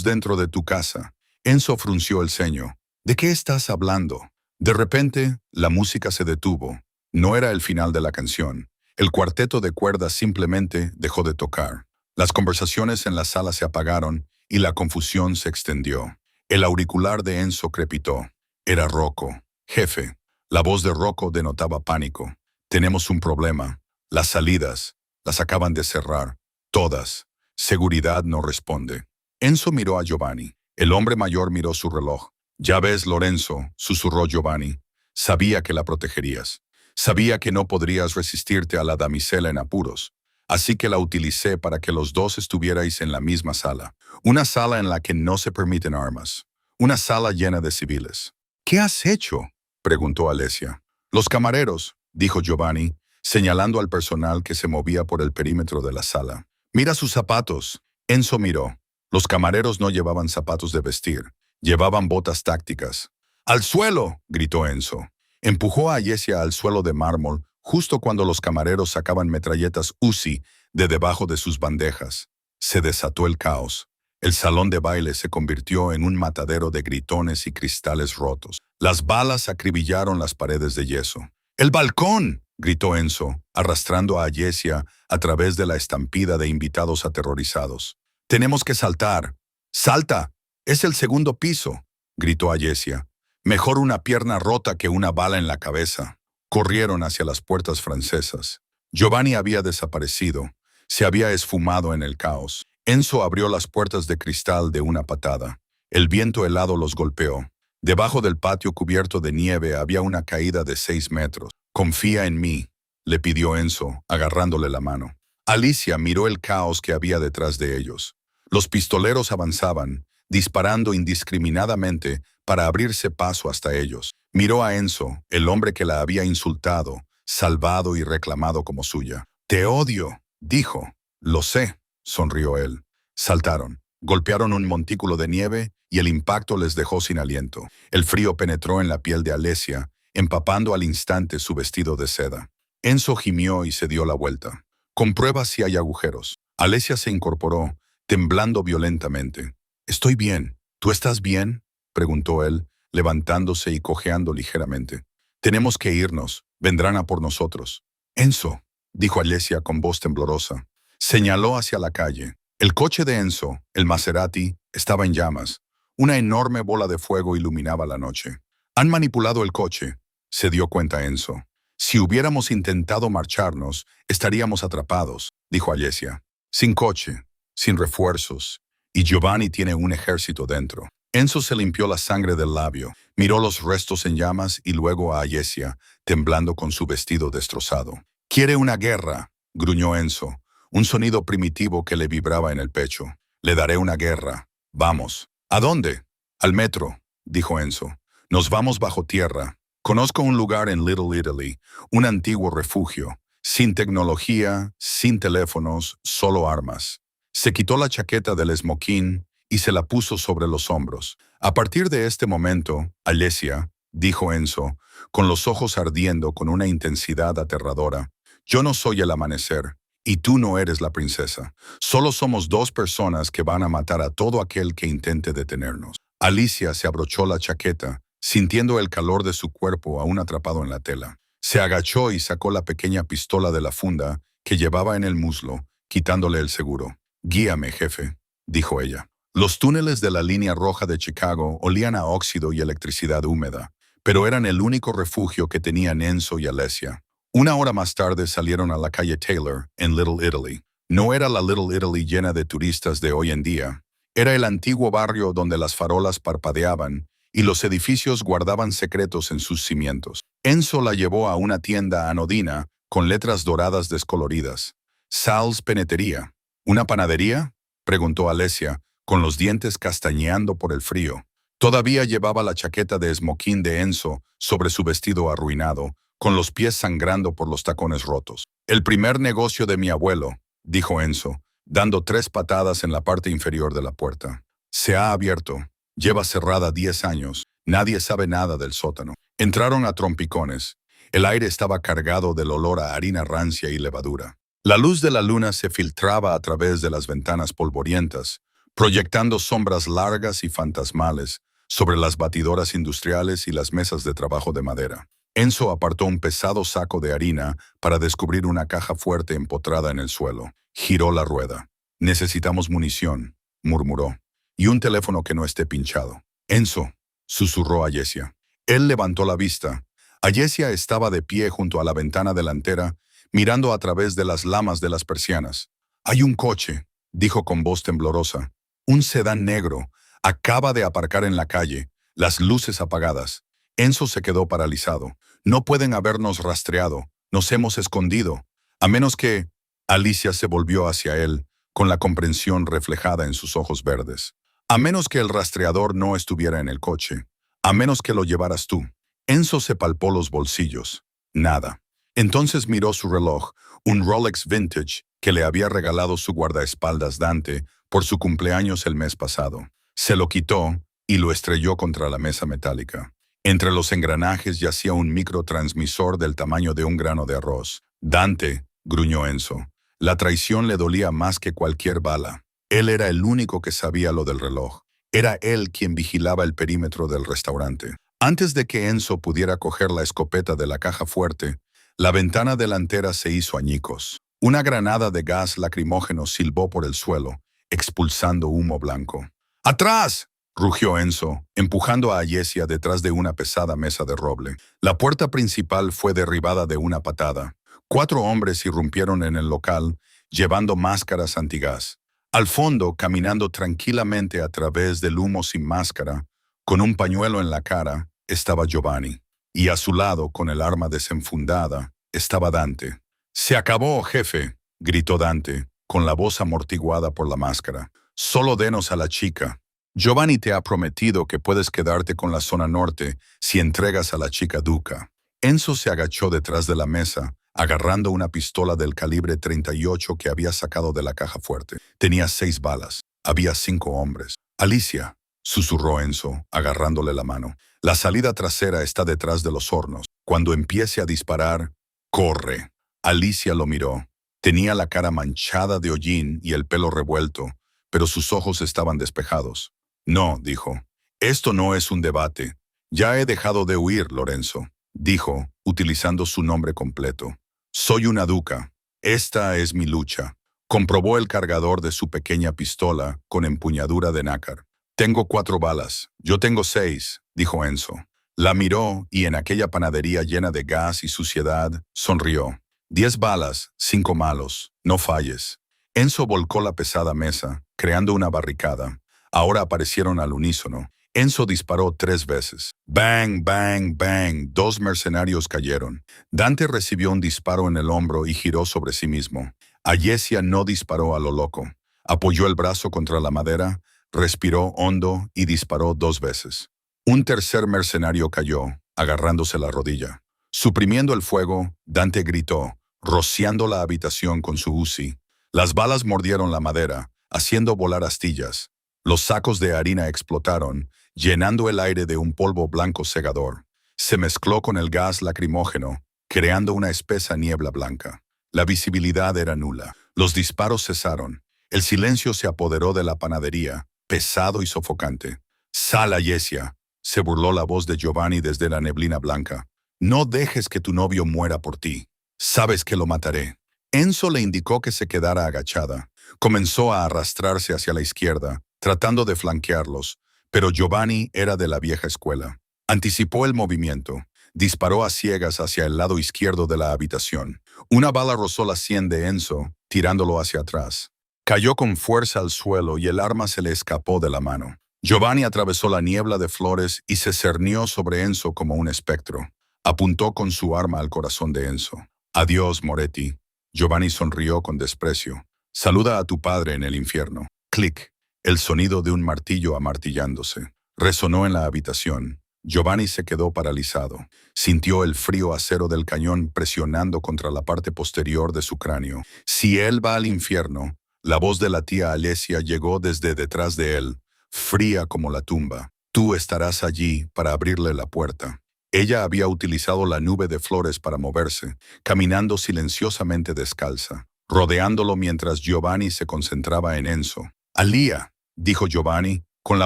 dentro de tu casa». Enzo frunció el ceño. «¿De qué estás hablando?» De repente, la música se detuvo. No era el final de la canción. El cuarteto de cuerdas simplemente dejó de tocar. Las conversaciones en la sala se apagaron y la confusión se extendió. El auricular de Enzo crepitó. Era Rocco. «Jefe». La voz de Rocco denotaba pánico. «Tenemos un problema. Las salidas. Las acaban de cerrar. Todas. Seguridad no responde». Enzo miró a Giovanni. El hombre mayor miró su reloj. «Ya ves, Lorenzo», susurró Giovanni. «Sabía que la protegerías. Sabía que no podrías resistirte a la damisela en apuros. Así que la utilicé para que los dos estuvierais en la misma sala. Una sala en la que no se permiten armas. Una sala llena de civiles». «¿Qué has hecho?», preguntó Alesia. «Los camareros», dijo Giovanni, señalando al personal que se movía por el perímetro de la sala. «Mira sus zapatos». Enzo miró. Los camareros no llevaban zapatos de vestir. Llevaban botas tácticas. «¡Al suelo!», gritó Enzo. Empujó a Alesia al suelo de mármol justo cuando los camareros sacaban metralletas Uzi de debajo de sus bandejas. Se desató el caos. El salón de baile se convirtió en un matadero de gritones y cristales rotos. Las balas acribillaron las paredes de yeso. «¡El balcón!», gritó Enzo, arrastrando a Alesia a través de la estampida de invitados aterrorizados. «Tenemos que saltar». «¡Salta! Es el segundo piso», gritó Alesia. «Mejor una pierna rota que una bala en la cabeza». Corrieron hacia las puertas francesas. Giovanni había desaparecido. Se había esfumado en el caos. Enzo abrió las puertas de cristal de una patada. El viento helado los golpeó. Debajo del patio cubierto de nieve había una caída de 6 metros. «Confía en mí», le pidió Enzo, agarrándole la mano. Alicia miró el caos que había detrás de ellos. Los pistoleros avanzaban, disparando indiscriminadamente para abrirse paso hasta ellos. Miró a Enzo, el hombre que la había insultado, salvado y reclamado como suya. «Te odio», dijo. «Lo sé», sonrió él. Saltaron, golpearon un montículo de nieve y el impacto les dejó sin aliento. El frío penetró en la piel de Alesia, empapando al instante su vestido de seda. Enzo gimió y se dio la vuelta. «Comprueba si hay agujeros». Alesia se incorporó, temblando violentamente. «Estoy bien. ¿Tú estás bien?», preguntó él, levantándose y cojeando ligeramente. «Tenemos que irnos. Vendrán a por nosotros». «Enzo», dijo Alesia con voz temblorosa. Señaló hacia la calle. El coche de Enzo, el Maserati, estaba en llamas. Una enorme bola de fuego iluminaba la noche. «Han manipulado el coche», se dio cuenta Enzo. «Si hubiéramos intentado marcharnos, estaríamos atrapados», dijo Alesia. «Sin coche, sin refuerzos, y Giovanni tiene un ejército dentro». Enzo se limpió la sangre del labio, miró los restos en llamas y luego a Alesia, temblando con su vestido destrozado. «Quiere una guerra», gruñó Enzo, un sonido primitivo que le vibraba en el pecho. «Le daré una guerra. Vamos». «¿A dónde?» «Al metro», dijo Enzo. «Nos vamos bajo tierra. Conozco un lugar en Little Italy, un antiguo refugio, sin tecnología, sin teléfonos, solo armas». Se quitó la chaqueta del smoking y se la puso sobre los hombros. «A partir de este momento, Alesia», dijo Enzo, con los ojos ardiendo con una intensidad aterradora, «yo no soy el amanecer, y tú no eres la princesa. Solo somos dos personas que van a matar a todo aquel que intente detenernos». Alicia se abrochó la chaqueta, sintiendo el calor de su cuerpo aún atrapado en la tela. Se agachó y sacó la pequeña pistola de la funda que llevaba en el muslo, quitándole el seguro. «Guíame, jefe», dijo ella. Los túneles de la línea roja de Chicago olían a óxido y electricidad húmeda, pero eran el único refugio que tenían Enzo y Alesia. Una hora más tarde salieron a la calle Taylor, en Little Italy. No era la Little Italy llena de turistas de hoy en día. Era el antiguo barrio donde las farolas parpadeaban y los edificios guardaban secretos en sus cimientos. Enzo la llevó a una tienda anodina con letras doradas descoloridas. «Sal's Penetería». «¿Una panadería?», preguntó Alesia, con los dientes castañeando por el frío. Todavía llevaba la chaqueta de smoking de Enzo sobre su vestido arruinado, con los pies sangrando por los tacones rotos. «El primer negocio de mi abuelo», dijo Enzo, dando 3 patadas en la parte inferior de la puerta. «Se ha abierto. Lleva cerrada 10 años. Nadie sabe nada del sótano». Entraron a trompicones. El aire estaba cargado del olor a harina rancia y levadura. La luz de la luna se filtraba a través de las ventanas polvorientas, proyectando sombras largas y fantasmales sobre las batidoras industriales y las mesas de trabajo de madera. Enzo apartó un pesado saco de harina para descubrir una caja fuerte empotrada en el suelo. Giró la rueda. «Necesitamos munición», murmuró, «y un teléfono que no esté pinchado». «Enzo», susurró Alesia. Él levantó la vista. Alesia estaba de pie junto a la ventana delantera, mirando a través de las lamas de las persianas. «Hay un coche», dijo con voz temblorosa. «Un sedán negro. Acaba de aparcar en la calle, las luces apagadas». Enzo se quedó paralizado. «No pueden habernos rastreado. Nos hemos escondido. A menos que...». Alicia se volvió hacia él, con la comprensión reflejada en sus ojos verdes. «A menos que el rastreador no estuviera en el coche. A menos que lo llevaras tú». Enzo se palpó los bolsillos. Nada. Entonces miró su reloj, un Rolex Vintage que le había regalado su guardaespaldas Dante por su cumpleaños el mes pasado. Se lo quitó y lo estrelló contra la mesa metálica. Entre los engranajes yacía un microtransmisor del tamaño de un grano de arroz. «Dante», gruñó Enzo. La traición le dolía más que cualquier bala. Él era el único que sabía lo del reloj. Era él quien vigilaba el perímetro del restaurante. Antes de que Enzo pudiera coger la escopeta de la caja fuerte, la ventana delantera se hizo añicos. Una granada de gas lacrimógeno silbó por el suelo, expulsando humo blanco. «¡Atrás!», rugió Enzo, empujando a Alesia detrás de una pesada mesa de roble. La puerta principal fue derribada de una patada. 4 hombres irrumpieron en el local, llevando máscaras antigás. Al fondo, caminando tranquilamente a través del humo sin máscara, con un pañuelo en la cara, estaba Giovanni. Y a su lado, con el arma desenfundada, estaba Dante. «Se acabó, jefe», gritó Dante, con la voz amortiguada por la máscara. «Solo denos a la chica. Giovanni te ha prometido que puedes quedarte con la zona norte si entregas a la chica Duca». Enzo se agachó detrás de la mesa, agarrando una pistola del calibre 38 que había sacado de la caja fuerte. Tenía 6 balas. Había 5 hombres. «Alicia», susurró Enzo, agarrándole la mano. «La salida trasera está detrás de los hornos. Cuando empiece a disparar, corre». Alicia lo miró. Tenía la cara manchada de hollín y el pelo revuelto, pero sus ojos estaban despejados. No, dijo. Esto no es un debate. Ya he dejado de huir, Lorenzo, dijo, utilizando su nombre completo. Soy una duca. Esta es mi lucha. Comprobó el cargador de su pequeña pistola con empuñadura de nácar. Tengo 4 balas. Yo tengo 6, dijo Enzo. La miró y en aquella panadería llena de gas y suciedad, sonrió. 10 balas, 5 malos. No falles. Enzo volcó la pesada mesa, creando una barricada. Ahora aparecieron al unísono. Enzo disparó 3 veces. Bang, bang, bang. 2 mercenarios cayeron. Dante recibió un disparo en el hombro y giró sobre sí mismo. Ayesia no disparó a lo loco. Apoyó el brazo contra la madera, respiró hondo y disparó 2 veces. Un tercer mercenario cayó, agarrándose la rodilla. Suprimiendo el fuego, Dante gritó, rociando la habitación con su Uzi. Las balas mordieron la madera, haciendo volar astillas. Los sacos de harina explotaron, llenando el aire de un polvo blanco cegador. Se mezcló con el gas lacrimógeno, creando una espesa niebla blanca. La visibilidad era nula. Los disparos cesaron. El silencio se apoderó de la panadería, pesado y sofocante. «Sal, Ayesia», se burló la voz de Giovanni desde la neblina blanca. «No dejes que tu novio muera por ti. Sabes que lo mataré». Enzo le indicó que se quedara agachada. Comenzó a arrastrarse hacia la izquierda, tratando de flanquearlos, pero Giovanni era de la vieja escuela. Anticipó el movimiento. Disparó a ciegas hacia el lado izquierdo de la habitación. Una bala rozó la sien de Enzo, tirándolo hacia atrás. Cayó con fuerza al suelo y el arma se le escapó de la mano. Giovanni atravesó la niebla de flores y se cernió sobre Enzo como un espectro. Apuntó con su arma al corazón de Enzo. «Adiós, Moretti». Giovanni sonrió con desprecio. «Saluda a tu padre en el infierno». Clic. El sonido de un martillo amartillándose. Resonó en la habitación. Giovanni se quedó paralizado. Sintió el frío acero del cañón presionando contra la parte posterior de su cráneo. «Si él va al infierno», la voz de la tía Alesia llegó desde detrás de él, fría como la tumba. «Tú estarás allí para abrirle la puerta». Ella había utilizado la nube de flores para moverse, caminando silenciosamente descalza, rodeándolo mientras Giovanni se concentraba en Enzo. «Alía», dijo Giovanni, con la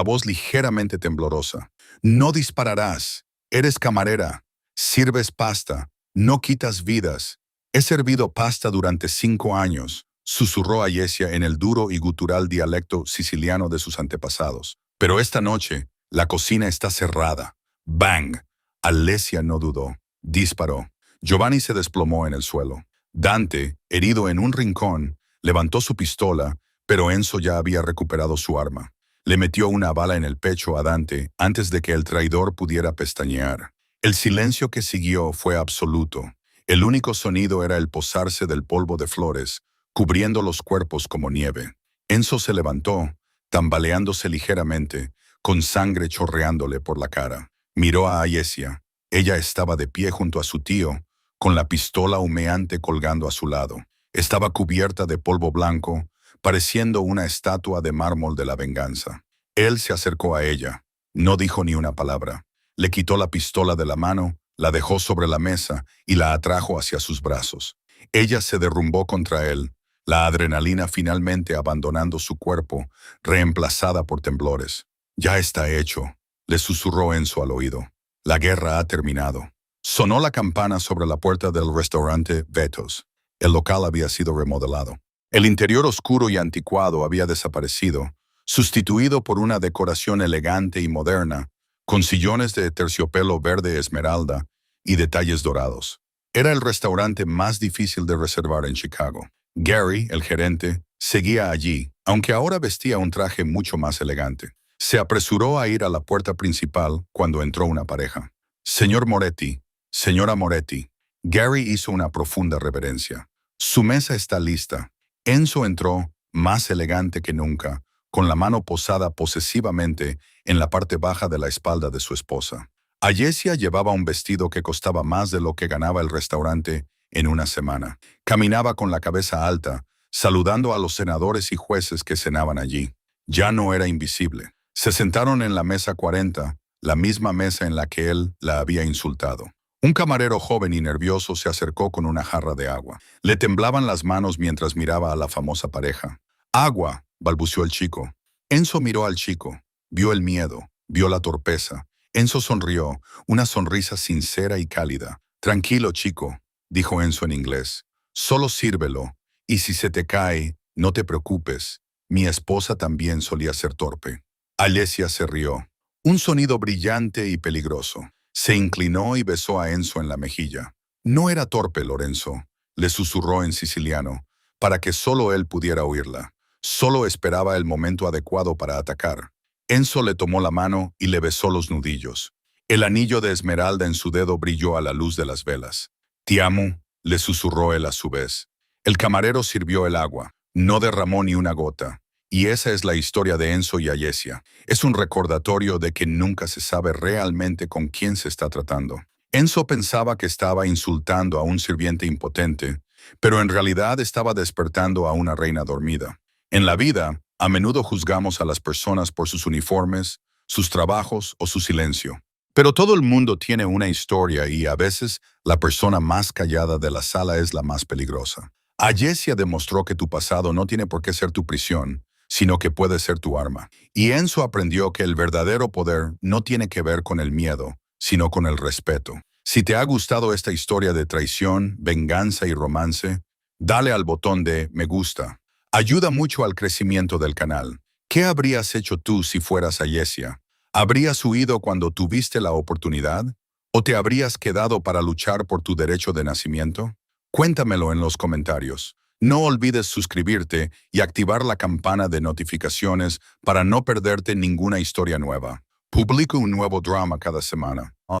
voz ligeramente temblorosa. «No dispararás. Eres camarera. Sirves pasta. No quitas vidas. He servido pasta durante 5 años», susurró Ayesia en el duro y gutural dialecto siciliano de sus antepasados. «Pero esta noche, la cocina está cerrada». Bang. Alesia no dudó. Disparó. Giovanni se desplomó en el suelo. Dante, herido en un rincón, levantó su pistola, pero Enzo ya había recuperado su arma. Le metió una bala en el pecho a Dante antes de que el traidor pudiera pestañear. El silencio que siguió fue absoluto. El único sonido era el posarse del polvo de flores, cubriendo los cuerpos como nieve. Enzo se levantó, tambaleándose ligeramente, con sangre chorreándole por la cara. Miró a Ayesia. Ella estaba de pie junto a su tío, con la pistola humeante colgando a su lado. Estaba cubierta de polvo blanco, pareciendo una estatua de mármol de la venganza. Él se acercó a ella. No dijo ni una palabra. Le quitó la pistola de la mano, la dejó sobre la mesa y la atrajo hacia sus brazos. Ella se derrumbó contra él, la adrenalina finalmente abandonando su cuerpo, reemplazada por temblores. «Ya está hecho», le susurró Enzo al oído. «La guerra ha terminado». Sonó la campana sobre la puerta del restaurante Vetos. El local había sido remodelado. El interior oscuro y anticuado había desaparecido, sustituido por una decoración elegante y moderna, con sillones de terciopelo verde esmeralda y detalles dorados. Era el restaurante más difícil de reservar en Chicago. Gary, el gerente, seguía allí, aunque ahora vestía un traje mucho más elegante. Se apresuró a ir a la puerta principal cuando entró una pareja. «Señor Moretti, señora Moretti». Gary hizo una profunda reverencia. «Su mesa está lista». Enzo entró, más elegante que nunca, con la mano posada posesivamente en la parte baja de la espalda de su esposa. Ayesia llevaba un vestido que costaba más de lo que ganaba el restaurante en una semana. Caminaba con la cabeza alta, saludando a los senadores y jueces que cenaban allí. Ya no era invisible. Se sentaron en la mesa 40, la misma mesa en la que él la había insultado. Un camarero joven y nervioso se acercó con una jarra de agua. Le temblaban las manos mientras miraba a la famosa pareja. «Agua», balbuceó el chico. Enzo miró al chico. Vio el miedo, vio la torpeza. Enzo sonrió, una sonrisa sincera y cálida. «Tranquilo, chico», dijo Enzo en inglés. «Solo sírvelo, y si se te cae, no te preocupes. Mi esposa también solía ser torpe». Alessia se rió. Un sonido brillante y peligroso. Se inclinó y besó a Enzo en la mejilla. «No era torpe, Lorenzo», le susurró en siciliano, para que solo él pudiera oírla. Solo esperaba el momento adecuado para atacar. Enzo le tomó la mano y le besó los nudillos. El anillo de esmeralda en su dedo brilló a la luz de las velas. «Te amo», le susurró él a su vez. El camarero sirvió el agua. No derramó ni una gota. Y esa es la historia de Enzo y Alessia. Es un recordatorio de que nunca se sabe realmente con quién se está tratando. Enzo pensaba que estaba insultando a un sirviente impotente, pero en realidad estaba despertando a una reina dormida. En la vida, a menudo juzgamos a las personas por sus uniformes, sus trabajos o su silencio. Pero todo el mundo tiene una historia y a veces la persona más callada de la sala es la más peligrosa. Alessia demostró que tu pasado no tiene por qué ser tu prisión, sino que puede ser tu arma. Y Enzo aprendió que el verdadero poder no tiene que ver con el miedo, sino con el respeto. Si te ha gustado esta historia de traición, venganza y romance, dale al botón de me gusta. Ayuda mucho al crecimiento del canal. ¿Qué habrías hecho tú si fueras Alessia? ¿Habrías huido cuando tuviste la oportunidad? ¿O te habrías quedado para luchar por tu derecho de nacimiento? Cuéntamelo en los comentarios. No olvides suscribirte y activar la campana de notificaciones para no perderte ninguna historia nueva. Publico un nuevo drama cada semana.